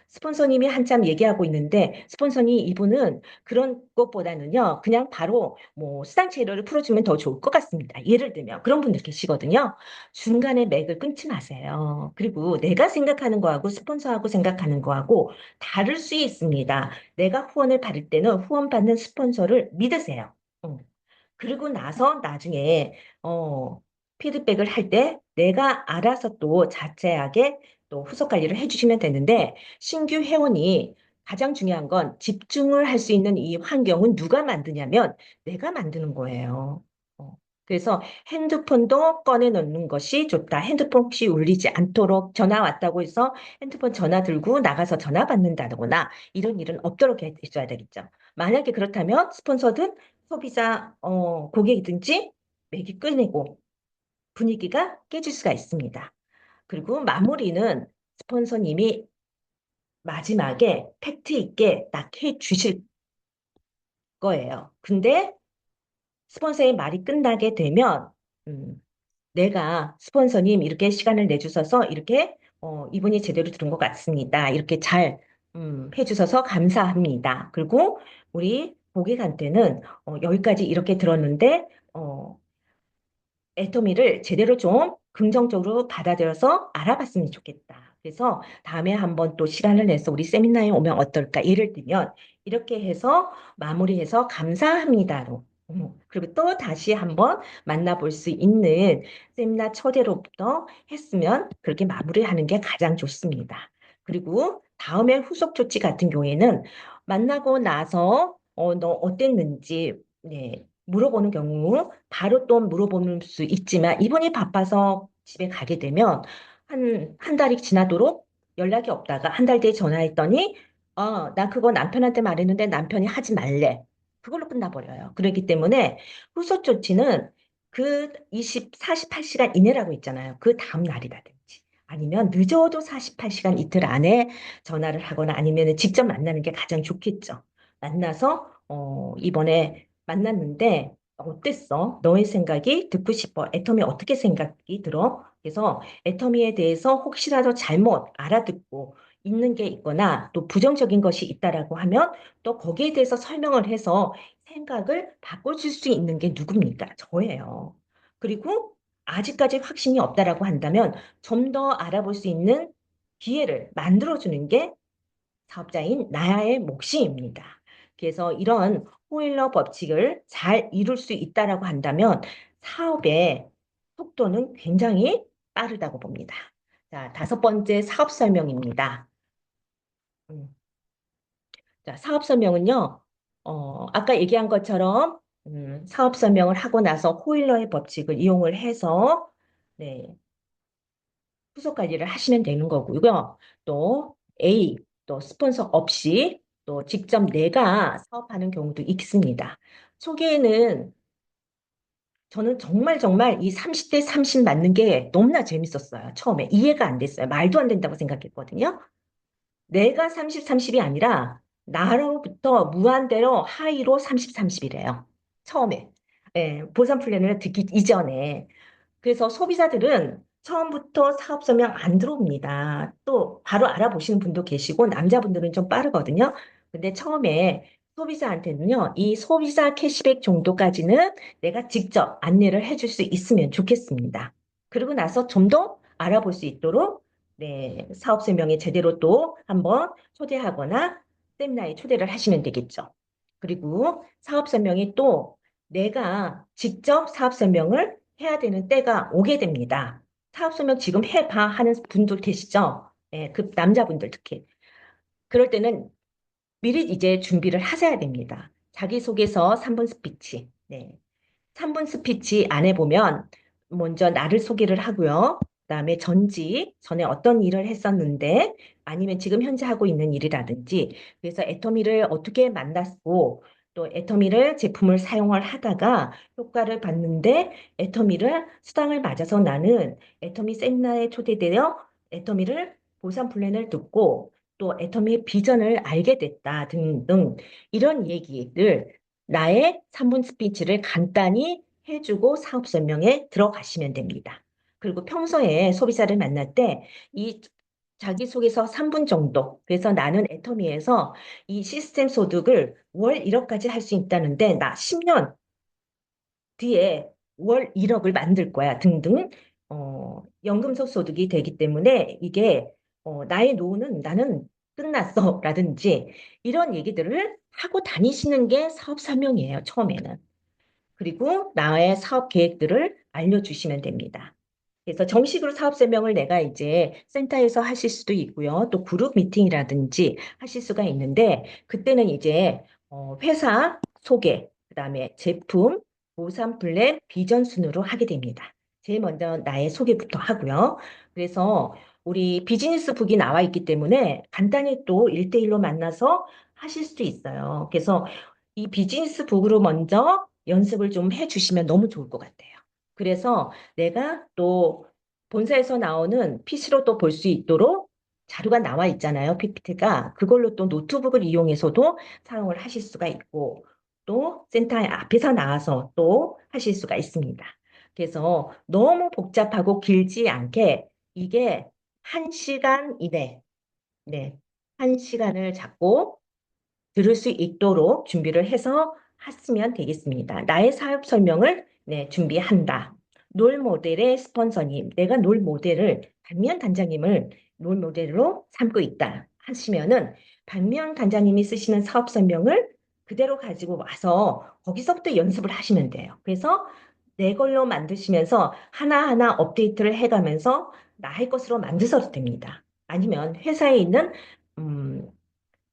스폰서님이 한참 얘기하고 있는데 스폰서님 이분은 그런 것보다는요 그냥 바로 뭐 수당 체류를 풀어주면 더 좋을 것 같습니다. 예를 들면 그런 분들 계시거든요. 중간에 맥을 끊지 마세요. 그리고 내가 생각하는 거하고 스폰서하고 생각하는 거하고 다를 수 있습니다. 내가 후원을 받을 때는 후원받는 스폰서를 믿으세요. 응. 그리고 나서 나중에 피드백을 할 때 내가 알아서 또 자세하게 또 후속 관리를 해주시면 되는데 신규 회원이 가장 중요한 건 집중을 할 수 있는 이 환경은 누가 만드냐면 내가 만드는 거예요. 그래서 핸드폰도 꺼내 놓는 것이 좋다. 핸드폰 혹시 울리지 않도록 전화 왔다고 해서 핸드폰 전화 들고 나가서 전화 받는다거나 이런 일은 없도록 해줘야 되겠죠. 만약에 그렇다면 스폰서든 소비자 고객이든지 맥이 끊이고 분위기가 깨질 수가 있습니다. 그리고 마무리는 스폰서님이 마지막에 팩트 있게 딱 해 주실 거예요. 근데 스폰서의 말이 끝나게 되면, 음, 내가 스폰서님 이렇게 시간을 내주셔서 이렇게 이분이 제대로 들은 것 같습니다. 이렇게 잘 해주셔서 감사합니다. 그리고 우리 고객한테는 여기까지 이렇게 들었는데 애터미를 제대로 좀 긍정적으로 받아들여서 알아봤으면 좋겠다. 그래서 다음에 한번 또 시간을 내서 우리 세미나에 오면 어떨까? 예를 들면 이렇게 해서 마무리해서 감사합니다로. 그리고 또 다시 한번 만나볼 수 있는 세미나 초대로부터 했으면 그렇게 마무리하는 게 가장 좋습니다. 그리고 다음에 후속 조치 같은 경우에는 만나고 나서 너 어땠는지 네, 물어보는 경우 바로 또 물어볼 수 있지만 이분이 바빠서 집에 가게 되면 한 달이 지나도록 연락이 없다가 한 달 뒤에 전화했더니 나 그거 남편한테 말했는데 남편이 하지 말래. 그걸로 끝나버려요. 그렇기 때문에 후속 조치는 그 48시간 이내라고 있잖아요. 그 다음 날이라든지 아니면 늦어도 48시간 이틀 안에 전화를 하거나 아니면 직접 만나는 게 가장 좋겠죠. 만나서 이번에 만났는데 어땠어? 너의 생각이 듣고 싶어. 애터미 어떻게 생각이 들어? 그래서 애터미에 대해서 혹시라도 잘못 알아듣고 있는 게 있거나 또 부정적인 것이 있다라고 하면 또 거기에 대해서 설명을 해서 생각을 바꿔줄 수 있는 게 누굽니까? 저예요. 그리고 아직까지 확신이 없다라고 한다면 좀 더 알아볼 수 있는 기회를 만들어주는 게 사업자인 나의 몫입니다. 그래서 이런 호일러 법칙을 잘 이룰 수 있다라고 한다면 사업의 속도는 굉장히 빠르다고 봅니다. 자, 다섯 번째 사업 설명입니다. 음, 자, 사업 설명은요, 아까 얘기한 것처럼 사업 설명을 하고 나서 호일러의 법칙을 이용을 해서 네, 후속 관리를 하시면 되는 거고요. 또 A, 또 스폰서 없이 또 직접 내가 사업하는 경우도 있습니다. 초기에는 저는 정말 정말 이 30대 30 맞는 게 너무나 재밌었어요. 처음에 이해가 안 됐어요. 말도 안 된다고 생각했거든요. 내가 30, 30이 아니라 나로부터 무한대로 하위로 30, 30이래요. 처음에. 예, 보상 플랜을 듣기 이전에. 그래서 소비자들은 처음부터 사업 설명 안 들어옵니다. 또 바로 알아보시는 분도 계시고 남자분들은 좀 빠르거든요. 근데 처음에 소비자한테는요, 이 소비자 캐시백 정도까지는 내가 직접 안내를 해줄 수 있으면 좋겠습니다. 그리고 나서 좀 더 알아볼 수 있도록 네, 사업 설명에 제대로 또 한번 초대하거나 세미나에 초대를 하시면 되겠죠. 그리고 사업 설명이 또 내가 직접 사업 설명을 해야 되는 때가 오게 됩니다. 사업 설명 지금 해봐 하는 분들 계시죠? 예, 그 남자분들 특히. 그럴 때는 미리 이제 준비를 하셔야 됩니다. 자기소개서 3분 스피치. 네. 3분 스피치 안에 보면 먼저 나를 소개를 하고요. 그다음에 전직, 전에 어떤 일을 했었는데 아니면 지금 현재 하고 있는 일이라든지 그래서 애터미를 어떻게 만났고 또 애터미를 제품을 사용을 하다가 효과를 봤는데 애터미를 수당을 맞아서 나는 애터미 세미나에 초대되어 애터미를 보상 플랜을 듣고 또 애터미의 비전을 알게 됐다 등등 이런 얘기를 나의 3분 스피치를 간단히 해주고 사업 설명에 들어가시면 됩니다. 그리고 평소에 소비자를 만날 때 이 자기소개서 3분 정도, 그래서 나는 애터미에서 이 시스템 소득을 월 1억까지 할 수 있다는데 나 10년 뒤에 월 1억을 만들 거야 등등 연금속 소득이 되기 때문에 이게 나의 노후는 나는 끝났어 라든지 이런 얘기들을 하고 다니시는 게 사업 설명이에요, 처음에는. 그리고 나의 사업 계획들을 알려주시면 됩니다. 그래서 정식으로 사업 설명을 내가 이제 센터에서 하실 수도 있고요. 또 그룹 미팅이라든지 하실 수가 있는데 그때는 이제 회사 소개, 그다음에 제품, 보상 플랜, 비전 순으로 하게 됩니다. 제일 먼저 나의 소개부터 하고요. 그래서 우리 비즈니스 북이 나와 있기 때문에 간단히 또 1대1로 만나서 하실 수도 있어요. 그래서 이 비즈니스 북으로 먼저 연습을 좀 해주시면 너무 좋을 것 같아요. 그래서 내가 또 본사에서 나오는 PC로 또 볼 수 있도록 자료가 나와 있잖아요. PPT가. 그걸로 또 노트북을 이용해서도 사용을 하실 수가 있고, 또 센터 앞에서 나와서 또 하실 수가 있습니다. 그래서 너무 복잡하고 길지 않게 이게 1시간 이내, 네, 1시간을 잡고 들을 수 있도록 준비를 해서 하시면 되겠습니다. 나의 사업 설명을 네, 준비한다. 롤 모델의 스폰서님, 내가 롤 모델을 반면 단장님을 롤 모델로 삼고 있다 하시면은 반면 단장님이 쓰시는 사업 설명을 그대로 가지고 와서 거기서부터 연습을 하시면 돼요. 그래서 내 걸로 만드시면서 하나하나 업데이트를 해가면서 나의 것으로 만드셔도 됩니다. 아니면 회사에 있는 음,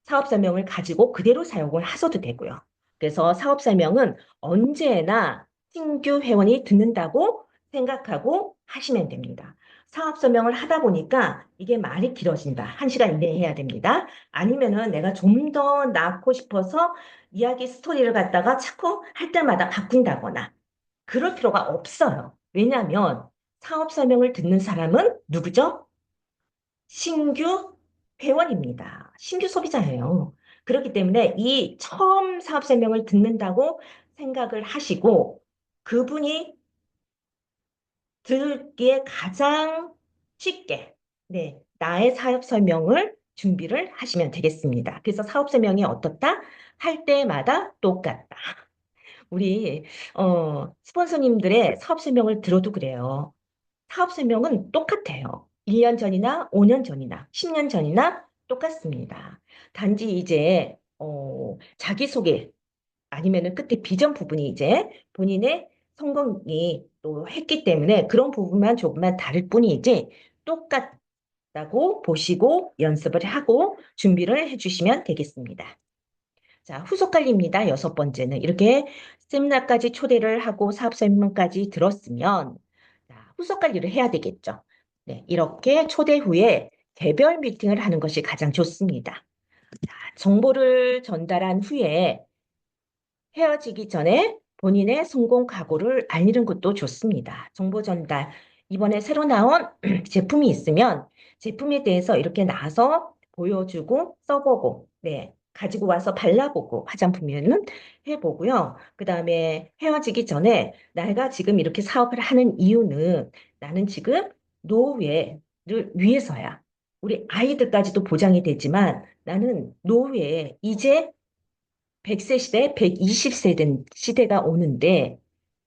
사업 설명을 가지고 그대로 사용을 하셔도 되고요. 그래서 사업 설명은 언제나 신규 회원이 듣는다고 생각하고 하시면 됩니다. 사업 설명을 하다 보니까 이게 말이 길어진다. 1시간 이내에 해야 됩니다. 아니면은 내가 좀 더 낳고 싶어서 이야기 스토리를 갖다가 자꾸 할 때마다 바꾼다거나 그럴 필요가 없어요. 왜냐하면 사업 설명을 듣는 사람은 누구죠? 신규 회원입니다. 신규 소비자예요. 그렇기 때문에 이 처음 사업 설명을 듣는다고 생각을 하시고 그분이 듣기에 가장 쉽게 네, 나의 사업 설명을 준비를 하시면 되겠습니다. 그래서 사업 설명이 어떻다? 할 때마다 똑같다. 우리 스폰서님들의 사업 설명을 들어도 그래요. 사업 설명은 똑같아요. 1년 전이나 5년 전이나 10년 전이나 똑같습니다. 단지 이제 자기소개 아니면은 끝에 비전 부분이 이제 본인의 성공이 또 했기 때문에 그런 부분만 조금만 다를 뿐이지 똑같다고 보시고 연습을 하고 준비를 해주시면 되겠습니다. 자, 후속 관리입니다. 6번째는 이렇게 세미나까지 초대를 하고 사업 설명까지 들었으면 자, 후속 관리를 해야 되겠죠. 네, 이렇게 초대 후에 개별 미팅을 하는 것이 가장 좋습니다. 자, 정보를 전달한 후에 헤어지기 전에 본인의 성공 각오를 알리는 것도 좋습니다. 정보 전달. 이번에 새로 나온 제품이 있으면 제품에 대해서 이렇게 나와서 보여주고 써보고, 네, 가지고 와서 발라보고 화장품에는 해보고요. 그 다음에 헤어지기 전에 내가 지금 이렇게 사업을 하는 이유는 나는 지금 노후를 위해서야. 우리 아이들까지도 보장이 되지만 나는 노후에 이제 100세 시대, 120세 된 시대가 오는데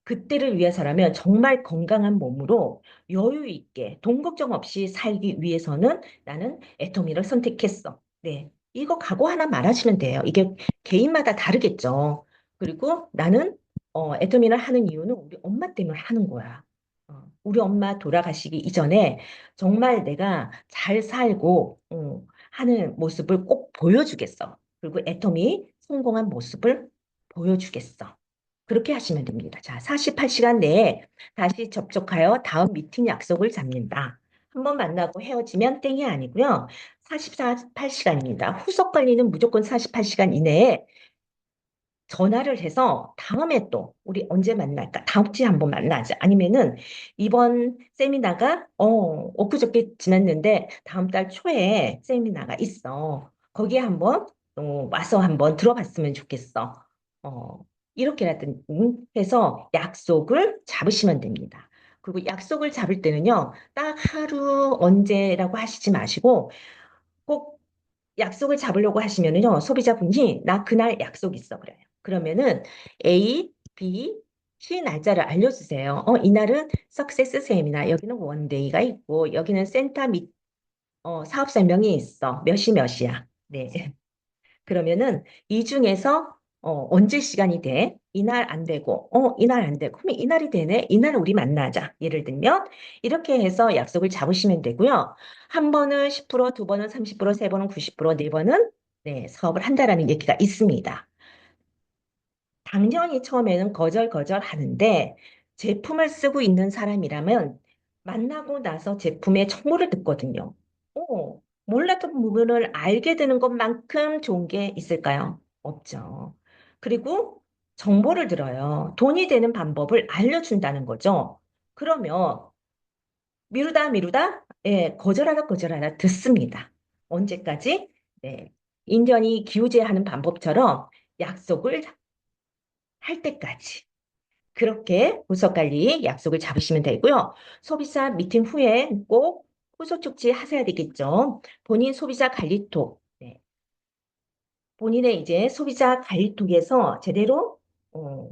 그때를 위해서라면 정말 건강한 몸으로 여유 있게 돈 걱정 없이 살기 위해서는 나는 애터미를 선택했어. 네. 이거 각오 하나 말하시면 돼요. 이게 개인마다 다르겠죠. 그리고 나는 애터미를 하는 이유는 우리 엄마 때문에 하는 거야. 우리 엄마 돌아가시기 이전에 정말 내가 잘 살고 하는 모습을 꼭 보여주겠어. 그리고 애터미 성공한 모습을 보여주겠어. 그렇게 하시면 됩니다. 자, 48시간 내에 다시 접촉하여 다음 미팅 약속을 잡는다. 한번 만나고 헤어지면 땡이 아니고요. 48시간입니다. 후속 관리는 무조건 48시간 이내에 전화를 해서 다음에 또 우리 언제 만날까? 다음 주에 한번 만나자. 아니면은 이번 세미나가 엊그저께 지났는데 다음 달 초에 세미나가 있어. 거기에 한번 와서 한번 들어봤으면 좋겠어. 어, 이렇게라든 해서 약속을 잡으시면 됩니다. 그리고 약속을 잡을 때는요, 딱 하루 언제라고 하시지 마시고 꼭 약속을 잡으려고 하시면은요, 소비자분이 나 그날 약속 있어 그래요. 그러면은 A, B, C 날짜를 알려주세요. 이날은 석세스 세미나, 여기는 원데이가 있고, 여기는 센터 및 사업 설명이 있어. 몇 시 몇 시야. 네. 그러면은 이 중에서 언제 시간이 돼? 이날 안 되고, 이날 안 되고, 그러면 이날이 되네? 이날 우리 만나자. 예를 들면 이렇게 해서 약속을 잡으시면 되고요. 한 번은 10%, 두 번은 30%, 세 번은 90%, 네 번은 네, 사업을 한다라는 얘기가 있습니다. 당연히 처음에는 거절거절 하는데 제품을 쓰고 있는 사람이라면 만나고 나서 제품의 정보를 듣거든요. 몰랐던 부분을 알게 되는 것만큼 좋은 게 있을까요? 없죠. 그리고 정보를 들어요. 돈이 되는 방법을 알려준다는 거죠. 그러면 미루다 미루다 예, 거절하다 거절하다 듣습니다. 언제까지? 네. 인연이 기우제하는 방법처럼 약속을 할 때까지. 그렇게 후속 관리 약속을 잡으시면 되고요. 소비자 미팅 후에 꼭 후속 쪽지 하셔야 되겠죠. 본인 소비자 관리톡. 네. 본인의 이제 소비자 관리톡에서 제대로 어,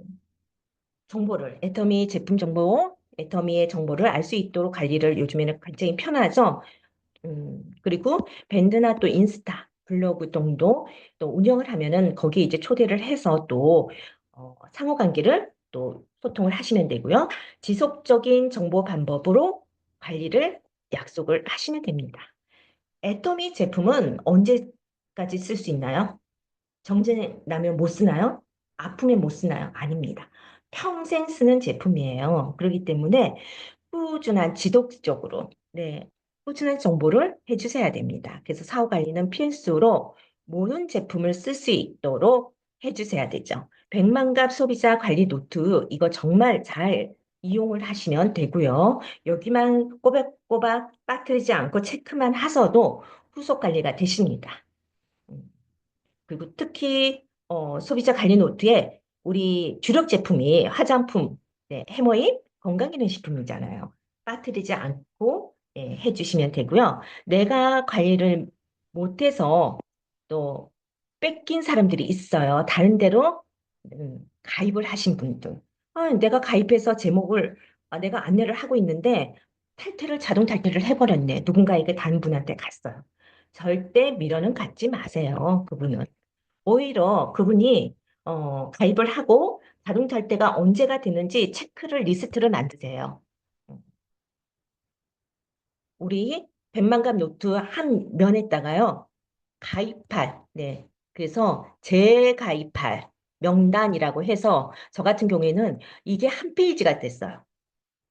정보를, 애터미 제품 정보, 애터미의 정보를 알 수 있도록 관리를 요즘에는 굉장히 편하죠. 그리고 밴드나 또 인스타, 블로그 등도 또 운영을 하면은 거기에 이제 초대를 해서 또 상호 관계를 또 소통을 하시면 되고요. 지속적인 정보 방법으로 관리를 약속을 하시면 됩니다. 애터미 제품은 언제까지 쓸 수 있나요? 정제 나면 못 쓰나요? 아프면 못 쓰나요? 아닙니다. 평생 쓰는 제품이에요. 그렇기 때문에 꾸준한 지속적으로 네, 꾸준한 정보를 해주셔야 됩니다. 그래서 사후 관리는 필수로 모든 제품을 쓸 수 있도록 해주셔야 되죠. 백만갑 소비자 관리 노트 이거 정말 잘 이용을 하시면 되고요. 여기만 꼬박꼬박 빠뜨리지 않고 체크만 하셔도 후속 관리가 되십니다. 음. 그리고 특히 소비자 관리 노트에 우리 주력 제품이 화장품, 네, 해모임, 건강기능식품이잖아요. 빠뜨리지 않고 해주시면 되고요. 내가 관리를 못해서 또 뺏긴 사람들이 있어요. 다른 데로 가입을 하신 분들. 내가 가입해서 제목을 내가 안내를 하고 있는데 자동 탈퇴를 해버렸네. 누군가에게 다른 분한테 갔어요. 절대 미련은 갖지 마세요. 그분은. 오히려 그분이 가입을 하고 자동차 할 때가 언제가 되는지 체크를 리스트를 만드세요. 우리 백만갑 노트 한 면에다가요. 가입할, 네. 그래서 재가입할 명단이라고 해서 저 같은 경우에는 이게 한 페이지가 됐어요.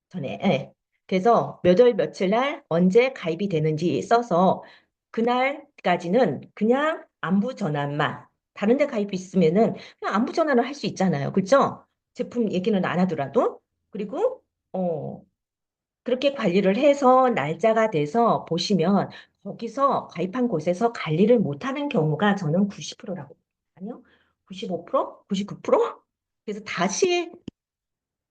전에. 예. 그래서 몇 월 며칠 날 언제 가입이 되는지 써서 그날까지는 그냥 안부 전환만 다른 데 가입이 있으면은 그냥 안부 전환을 할 수 있잖아요. 그죠? 제품 얘기는 안 하더라도. 그리고 그렇게 관리를 해서 날짜가 돼서 보시면 거기서 가입한 곳에서 관리를 못하는 경우가 저는 90%라고. 아니요? 95%? 99%? 그래서 다시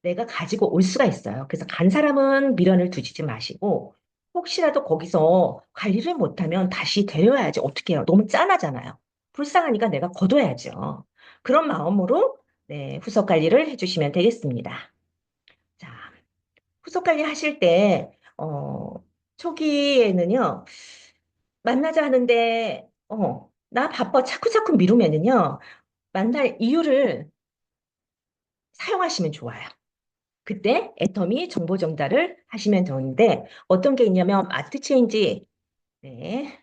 내가 가지고 올 수가 있어요. 그래서 간 사람은 미련을 두지 마시고 혹시라도 거기서 관리를 못하면 다시 데려와야지. 어떻게 해요? 너무 짠하잖아요. 불쌍하니까 내가 걷어야죠. 그런 마음으로 네, 후속 관리를 해주시면 되겠습니다. 자, 후속 관리 하실 때 초기에는요. 만나자 하는데 나 바빠 자꾸자꾸 미루면은요. 만날 이유를 사용하시면 좋아요. 그때 애터미 정보 전달을 하시면 되는데 어떤 게 있냐면 마트 체인지, 네,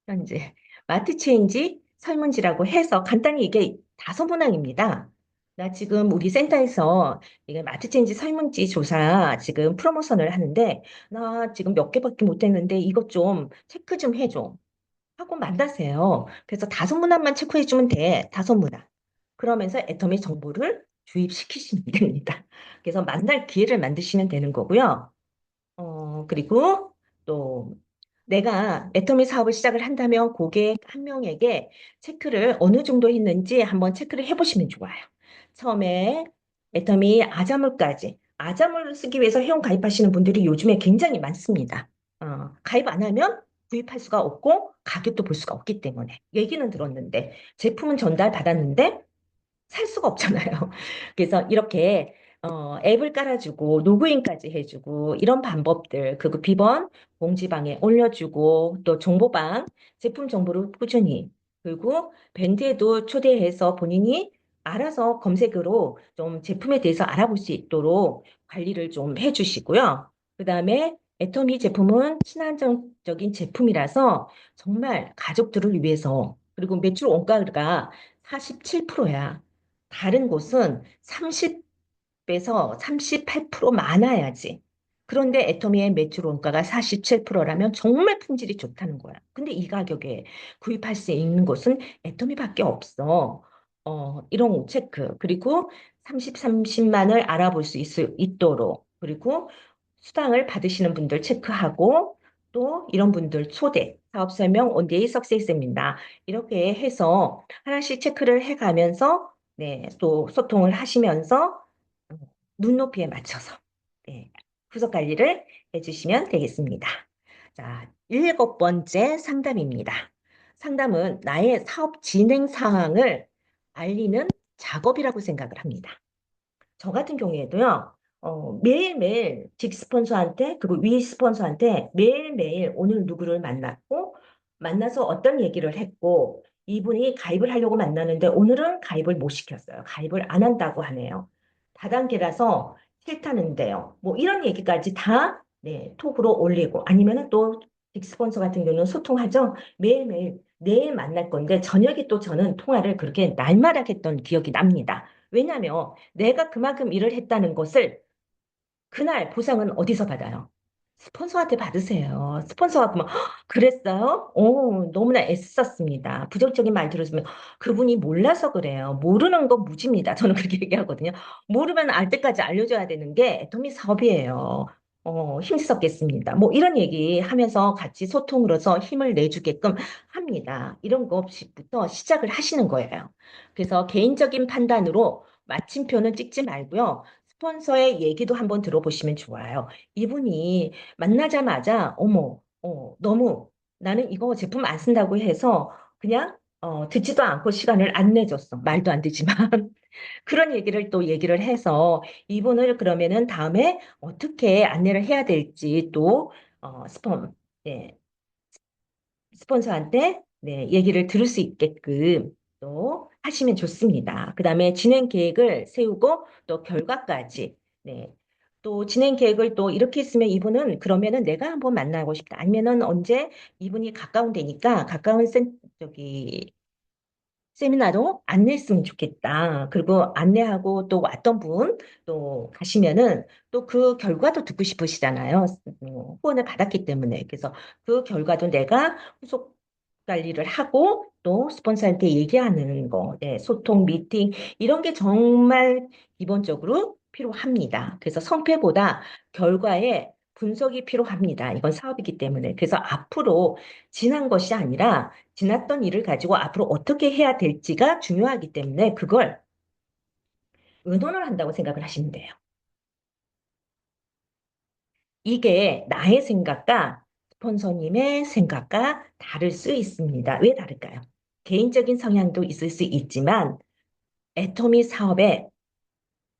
현재 마트 체인지 설문지라고 해서 간단히 이게 다섯 문항입니다. 나 지금 우리 센터에서 이게 마트 체인지 설문지 조사 지금 프로모션을 하는데 나 지금 몇 개밖에 못 했는데 이것 좀 체크 좀 해줘. 하고 만나세요. 그래서 다섯 문항만 체크해주면 돼. 다섯 문항. 그러면서 애터미 정보를 주입시키시면 됩니다. 그래서 만날 기회를 만드시면 되는 거고요. 그리고 또 내가 애터미 사업을 시작을 한다면 고객 한 명에게 체크를 어느 정도 했는지 한번 체크를 해보시면 좋아요. 처음에 애터미 아자물까지. 아자물을 쓰기 위해서 회원 가입하시는 분들이 요즘에 굉장히 많습니다. 가입 안 하면 구입할 수가 없고 가격도 볼 수가 없기 때문에 얘기는 들었는데 제품은 전달 받았는데 살 수가 없잖아요. 그래서 이렇게 앱을 깔아주고 로그인까지 해주고 이런 방법들 그리고 비번 공지방에 올려주고 또 정보방 제품 정보를 꾸준히 그리고 밴드에도 초대해서 본인이 알아서 검색으로 좀 제품에 대해서 알아볼 수 있도록 관리를 좀 해주시고요. 그 다음에 애터미 제품은 친환경적인 제품이라서 정말 가족들을 위해서 그리고 매출 원가가 47%야. 다른 곳은 30에서 38% 많아야지. 그런데 애터미의 매출 원가가 47%라면 정말 품질이 좋다는 거야. 근데 이 가격에 구입할 수 있는 곳은 애터미밖에 없어. 이런 체크. 그리고 30만을 알아볼 수 있도록. 그리고 수당을 받으시는 분들 체크하고 또 이런 분들 초대, 사업 설명, 온데이 석세스입니다. 이렇게 해서 하나씩 체크를 해가면서 네, 또 소통을 하시면서 어, 눈높이에 맞춰서 네, 후속 관리를 해주시면 되겠습니다. 자, 일곱 번째 상담입니다. 상담은 나의 사업 진행 사항을 알리는 작업이라고 생각을 합니다. 저 같은 경우에도요, 매일매일 직 스폰서한테, 그리고 위 스폰서한테 매일매일 오늘 누구를 만났고, 만나서 어떤 얘기를 했고, 이분이 가입을 하려고 만나는데 오늘은 가입을 못 시켰어요. 가입을 안 한다고 하네요. 다단계라서 싫다는데요. 뭐 이런 얘기까지 다, 네, 톡으로 올리고, 아니면은 또 빅스폰서 같은 경우는 소통하죠. 매일매일 내일 만날 건데, 저녁에 또 저는 통화를 그렇게 날마다 했던 기억이 납니다. 왜냐하면 내가 그만큼 일을 했다는 것을 그날 보상은 어디서 받아요? 스폰서한테 받으세요. 스폰서가 그러면 "헉, 그랬어요? 너무나 애썼습니다. 부정적인 말 들었으면 그분이 몰라서 그래요. 모르는 건 무지입니다. 저는 그렇게 얘기하거든요. 모르면 알 때까지 알려줘야 되는 게 애터미 사업이에요. 힘썼겠습니다. 뭐 이런 얘기 하면서 같이 소통으로서 힘을 내주게끔 합니다. 이런 것부터 시작을 하시는 거예요. 그래서 개인적인 판단으로 마침표는 찍지 말고요. 스폰서의 얘기도 한번 들어보시면 좋아요. 이분이 만나자마자, 어머, 너무 나는 이거 제품 안 쓴다고 해서 그냥 듣지도 않고 시간을 안 내줬어. 말도 안 되지만. 그런 얘기를 또 얘기를 해서 이분을 그러면은 다음에 어떻게 안내를 해야 될지 또, 예, 스폰서한테 네, 얘기를 들을 수 있게끔 또 하시면 좋습니다. 그 다음에 진행 계획을 세우고 또 결과까지. 네. 또 진행 계획을 또 이렇게 했으면 이분은 그러면은 내가 한번 만나고 싶다. 아니면은 언제 이분이 가까운 데니까 가까운 저기 세미나로 안내했으면 좋겠다. 그리고 안내하고 또 왔던 분 또 가시면은 또 그 결과도 듣고 싶으시잖아요. 후원을 받았기 때문에. 그래서 그 결과도 내가 후속 관리를 하고 또 스폰서한테 얘기하는 거, 네, 소통, 미팅, 이런 게 정말 기본적으로 필요합니다. 그래서 성패보다 결과에 분석이 필요합니다. 이건 사업이기 때문에. 그래서 앞으로 지난 것이 아니라 지났던 일을 가지고 앞으로 어떻게 해야 될지가 중요하기 때문에 그걸 의논을 한다고 생각을 하시면 돼요. 이게 나의 생각과 스폰서님의 생각과 다를 수 있습니다. 왜 다를까요? 개인적인 성향도 있을 수 있지만 애터미 사업의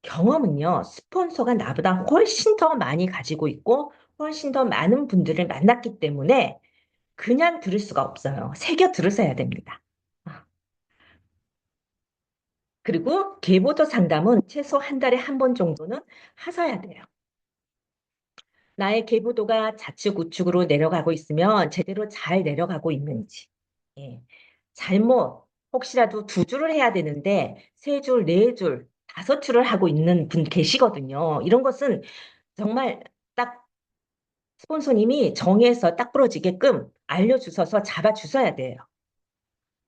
경험은요, 스폰서가 나보다 훨씬 더 많이 가지고 있고 훨씬 더 많은 분들을 만났기 때문에 그냥 들을 수가 없어요. 새겨 들으셔야 됩니다. 아, 그리고 계보도 상담은 최소 한 달에 한 번 정도는 하셔야 돼요. 나의 계보도가 좌측 우측으로 내려가고 있으면 제대로 잘 내려가고 있는지. 예. 잘못 혹시라도 두 줄을 해야 되는데 세 줄, 네 줄, 다섯 줄을 하고 있는 분 계시거든요. 이런 것은 정말 딱 스폰서님이 정해서 딱 부러지게끔 알려주셔서 잡아주셔야 돼요.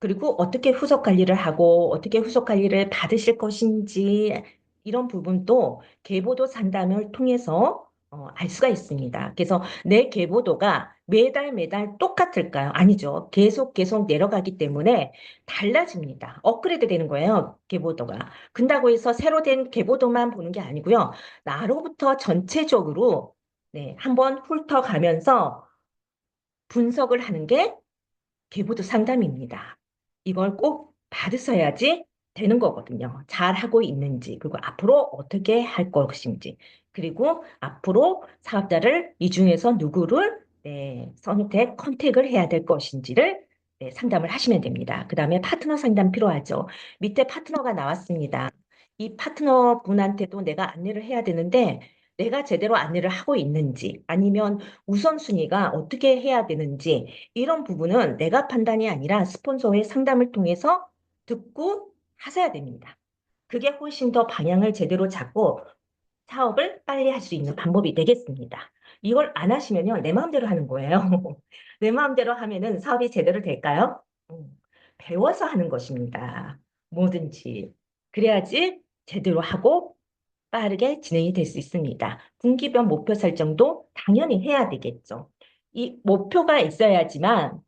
그리고 어떻게 후속 관리를 하고 어떻게 후속 관리를 받으실 것인지 이런 부분도 계보도 상담을 통해서 알 수가 있습니다. 그래서 내 계보도가 매달 매달 똑같을까요? 아니죠. 계속 내려가기 때문에 달라집니다. 업그레이드 되는 거예요. 계보도가. 근다고 해서 새로 된 계보도만 보는 게 아니고요. 나로부터 전체적으로 네, 한번 훑어가면서 분석을 하는 게 계보도 상담입니다. 이걸 꼭 받으셔야지 되는 거거든요. 잘하고 있는지, 그리고 앞으로 어떻게 할 것인지, 그리고 앞으로 사업자를 이 중에서 누구를 네, 컨택을 해야 될 것인지를 네, 상담을 하시면 됩니다. 그 다음에 파트너 상담 필요하죠. 밑에 파트너가 나왔습니다. 이 파트너 분한테도 내가 안내를 해야 되는데, 내가 제대로 안내를 하고 있는지, 아니면 우선순위가 어떻게 해야 되는지, 이런 부분은 내가 판단이 아니라 스폰서의 상담을 통해서 듣고 하셔야 됩니다. 그게 훨씬 더 방향을 제대로 잡고 사업을 빨리 할 수 있는 방법이 되겠습니다. 이걸 안 하시면요, 내 마음대로 하는 거예요. 내 마음대로 하면은 사업이 제대로 될까요? 배워서 하는 것입니다. 뭐든지. 그래야지 제대로 하고 빠르게 진행이 될 수 있습니다. 분기별 목표 설정도 당연히 해야 되겠죠. 이 목표가 있어야지만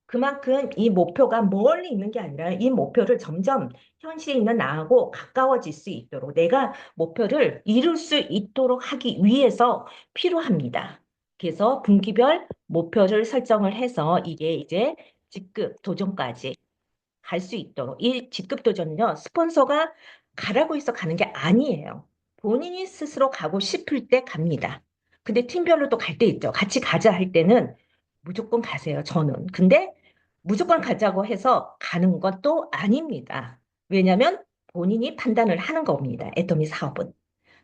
그만큼 이 목표가 멀리 있는 게 아니라 이 목표를 점점 현실에 있는 나하고 가까워질 수 있도록 내가 목표를 이룰 수 있도록 하기 위해서 필요합니다. 그래서 분기별 목표를 설정을 해서 이게 이제 직급 도전까지 갈 수 있도록 이 직급 도전은요 스폰서가 가라고 해서 가는 게 아니에요. 본인이 스스로 가고 싶을 때 갑니다. 근데 팀별로도 갈 때 있죠. 같이 가자 할 때는 무조건 가세요. 저는. 근데 무조건 가자고 해서 가는 것도 아닙니다. 왜냐하면 본인이 판단을 하는 겁니다. 애터미 사업은.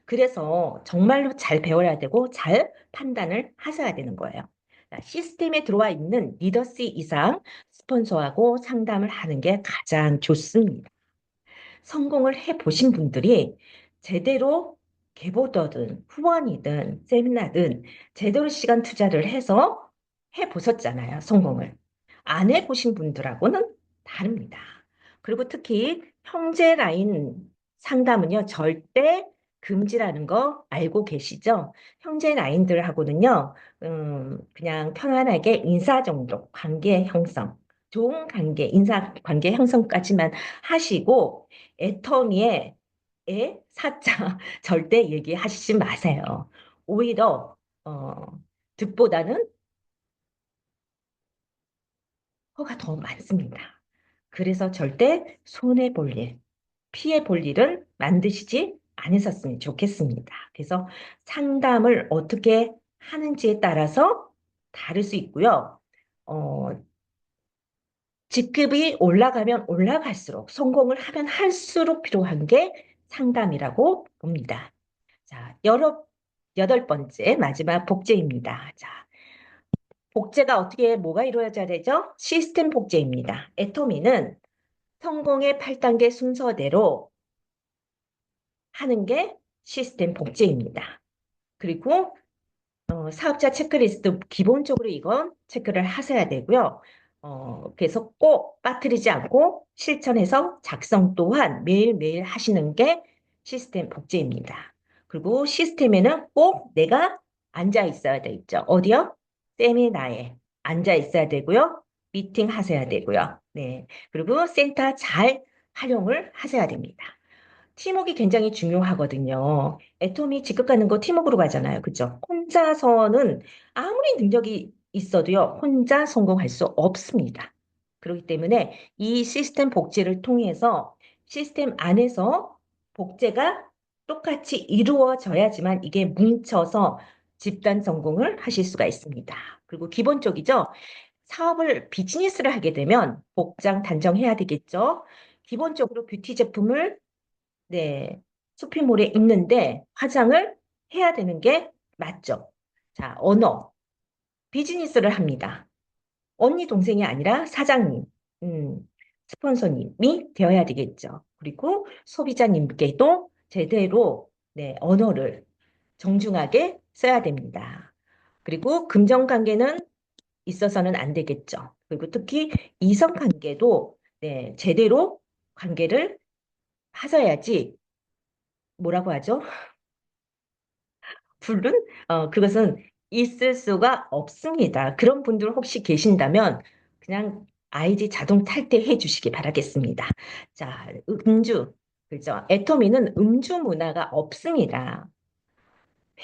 그래서 정말로 잘 배워야 되고 잘 판단을 하셔야 되는 거예요. 자, 시스템에 들어와 있는 리더시 이상 스폰서하고 상담을 하는 게 가장 좋습니다. 성공을 해 보신 분들이 제대로 개보더든 후원이든 세미나든 제대로 시간 투자를 해서 해 보셨잖아요. 성공을. 안 해 보신 분들하고는 다릅니다. 그리고 특히 형제 라인 상담은요, 절대 금지라는 거 알고 계시죠? 형제 라인들하고는요, 그냥 편안하게 인사 정도, 관계 형성, 좋은 관계, 인사 관계 형성까지만 하시고, 애터미의 사자 절대 얘기하시지 마세요. 오히려 득보다는 허가 더 많습니다. 그래서 절대 손해 볼 일, 피해 볼 일을 만드시지 않으셨으면 좋겠습니다. 그래서 상담을 어떻게 하는지에 따라서 다를 수 있고요. 어, 직급이 올라가면 올라갈수록 성공을 하면 할수록 필요한 게 상담이라고 봅니다. 자, 여덟 번째 마지막 복제입니다. 자, 복제가 어떻게 뭐가 이루어져야 되죠? 시스템 복제입니다. 애토미는 성공의 8단계 순서대로 하는 게 시스템 복제입니다. 그리고 사업자 체크리스트 기본적으로 이건 체크를 하셔야 되고요. 그래서 꼭 빠뜨리지 않고 실천해서 작성 또한 매일매일 하시는 게 시스템 복제입니다. 그리고 시스템에는 꼭 내가 앉아 있어야 되겠죠. 어디요? 세미나에 앉아 있어야 되고요. 미팅 하셔야 되고요. 네. 그리고 센터 잘 활용을 하셔야 됩니다. 팀워크가 굉장히 중요하거든요. 애톰이 직급 가는 거 팀워크로 가잖아요. 그죠? 혼자서는 아무리 능력이 있어도요, 혼자 성공할 수 없습니다. 그렇기 때문에 이 시스템 복제를 통해서 시스템 안에서 복제가 똑같이 이루어져야지만 이게 뭉쳐서 집단 성공을 하실 수가 있습니다. 그리고 기본적이죠. 사업을 비즈니스를 하게 되면 복장 단정해야 되겠죠. 기본적으로 뷰티 제품을 네, 쇼핑몰에 있는데 화장을 해야 되는 게 맞죠. 자, 언어, 비즈니스를 합니다. 언니, 동생이 아니라 사장님, 음, 스폰서님이 되어야 되겠죠. 그리고 소비자님께도 제대로 네, 언어를 정중하게 써야 됩니다. 그리고 금전관계는 있어서는 안 되겠죠. 그리고 특히 이성관계도 네, 제대로 관계를 하셔야지 뭐라고 하죠? 불은 그것은 있을 수가 없습니다. 그런 분들 혹시 계신다면 그냥 IG 자동 탈퇴해 주시기 바라겠습니다. 자, 음주. 그죠? 애터미는 음주 문화가 없습니다.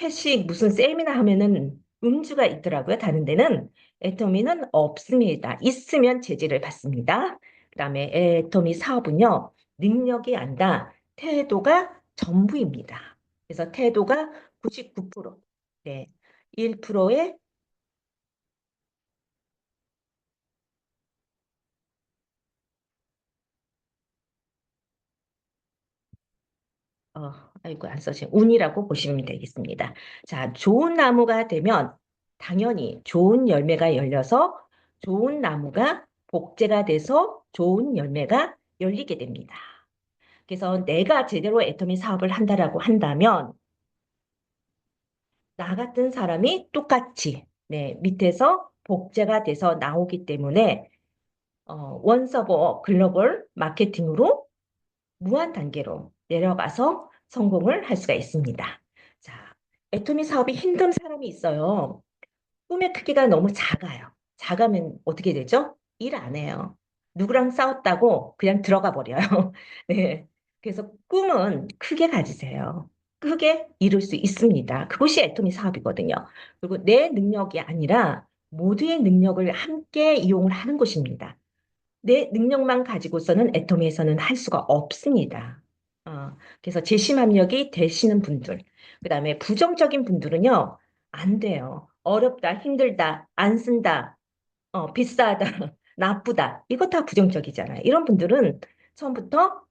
회식 무슨 세미나 하면은 음주가 있더라고요. 다른 데는 애터미는 없습니다. 있으면 제지를 받습니다. 그다음에 애터미 사업은요. 능력이 아니라 태도가 전부입니다. 그래서 태도가 99%, 네, 1%의 아이고 안 써진 운이라고 보시면 되겠습니다. 자, 좋은 나무가 되면 당연히 좋은 열매가 열려서 좋은 나무가 복제가 돼서 좋은 열매가 열리게 됩니다. 그래서 내가 제대로 애터미 사업을 한다라고 한다면 나 같은 사람이 똑같이 네, 밑에서 복제가 돼서 나오기 때문에 원서버 글로벌 마케팅으로 무한 단계로 내려가서 성공을 할 수가 있습니다. 자, 애터미 사업이 힘든 사람이 있어요. 꿈의 크기가 너무 작아요. 작으면 어떻게 되죠? 일 안 해요. 누구랑 싸웠다고 그냥 들어가 버려요. 네. 그래서 꿈은 크게 가지세요. 크게 이룰 수 있습니다. 그것이 애토미 사업이거든요. 그리고 내 능력이 아니라 모두의 능력을 함께 이용을 하는 것입니다. 내 능력만 가지고서는 애터미에서는 할 수가 없습니다. 그래서 재심압력이 되시는 분들, 그 다음에 부정적인 분들은요, 안 돼요. 어렵다, 힘들다, 안 쓴다, 비싸다, 나쁘다. 이거 다 부정적이잖아요. 이런 분들은 처음부터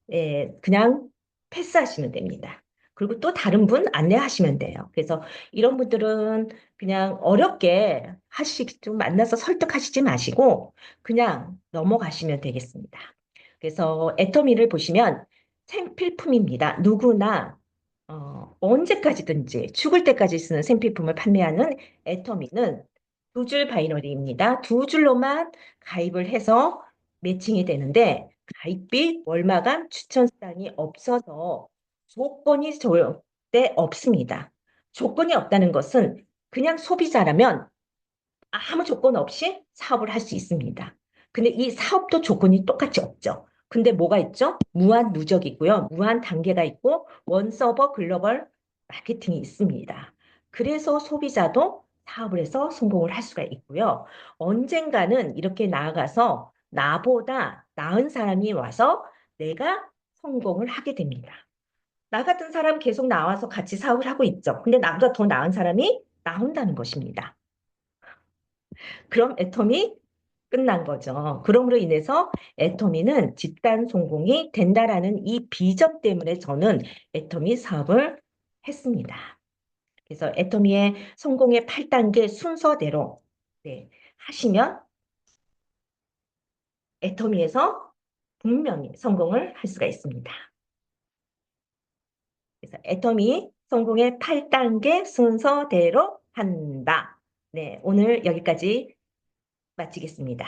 그냥 패스하시면 됩니다. 그리고 또 다른 분 안내하시면 돼요. 그래서 이런 분들은 그냥 어렵게 좀 만나서 설득하시지 마시고 그냥 넘어가시면 되겠습니다. 그래서 애터미를 보시면 생필품입니다. 누구나 언제까지든지 죽을 때까지 쓰는 생필품을 판매하는 애터미는 두 줄 바이너리입니다. 두 줄로만 가입을 해서 매칭이 되는데 가입비 월마감 추천 사항이 없어서 조건이 절대 없습니다. 조건이 없다는 것은 그냥 소비자라면 아무 조건 없이 사업을 할 수 있습니다. 근데 이 사업도 조건이 똑같이 없죠. 근데 뭐가 있죠? 무한 누적이고요. 무한 단계가 있고 원서버 글로벌 마케팅이 있습니다. 그래서 소비자도 사업을 해서 성공을 할 수가 있고요. 언젠가는 이렇게 나아가서 나보다 나은 사람이 와서 내가 성공을 하게 됩니다. 나 같은 사람 계속 나와서 같이 사업을 하고 있죠. 근데 나보다 더 나은 사람이 나온다는 것입니다. 그럼 애텀이 끝난 거죠. 그럼으로 인해서 애터미는 집단 성공이 된다라는 이 비전 때문에 저는 애터미 사업을 했습니다. 그래서 애터미의 성공의 8단계 순서대로 네, 하시면 애터미에서 분명히 성공을 할 수가 있습니다. 그래서 애터미 성공의 8단계 순서대로 한다. 네, 오늘 여기까지 마치겠습니다.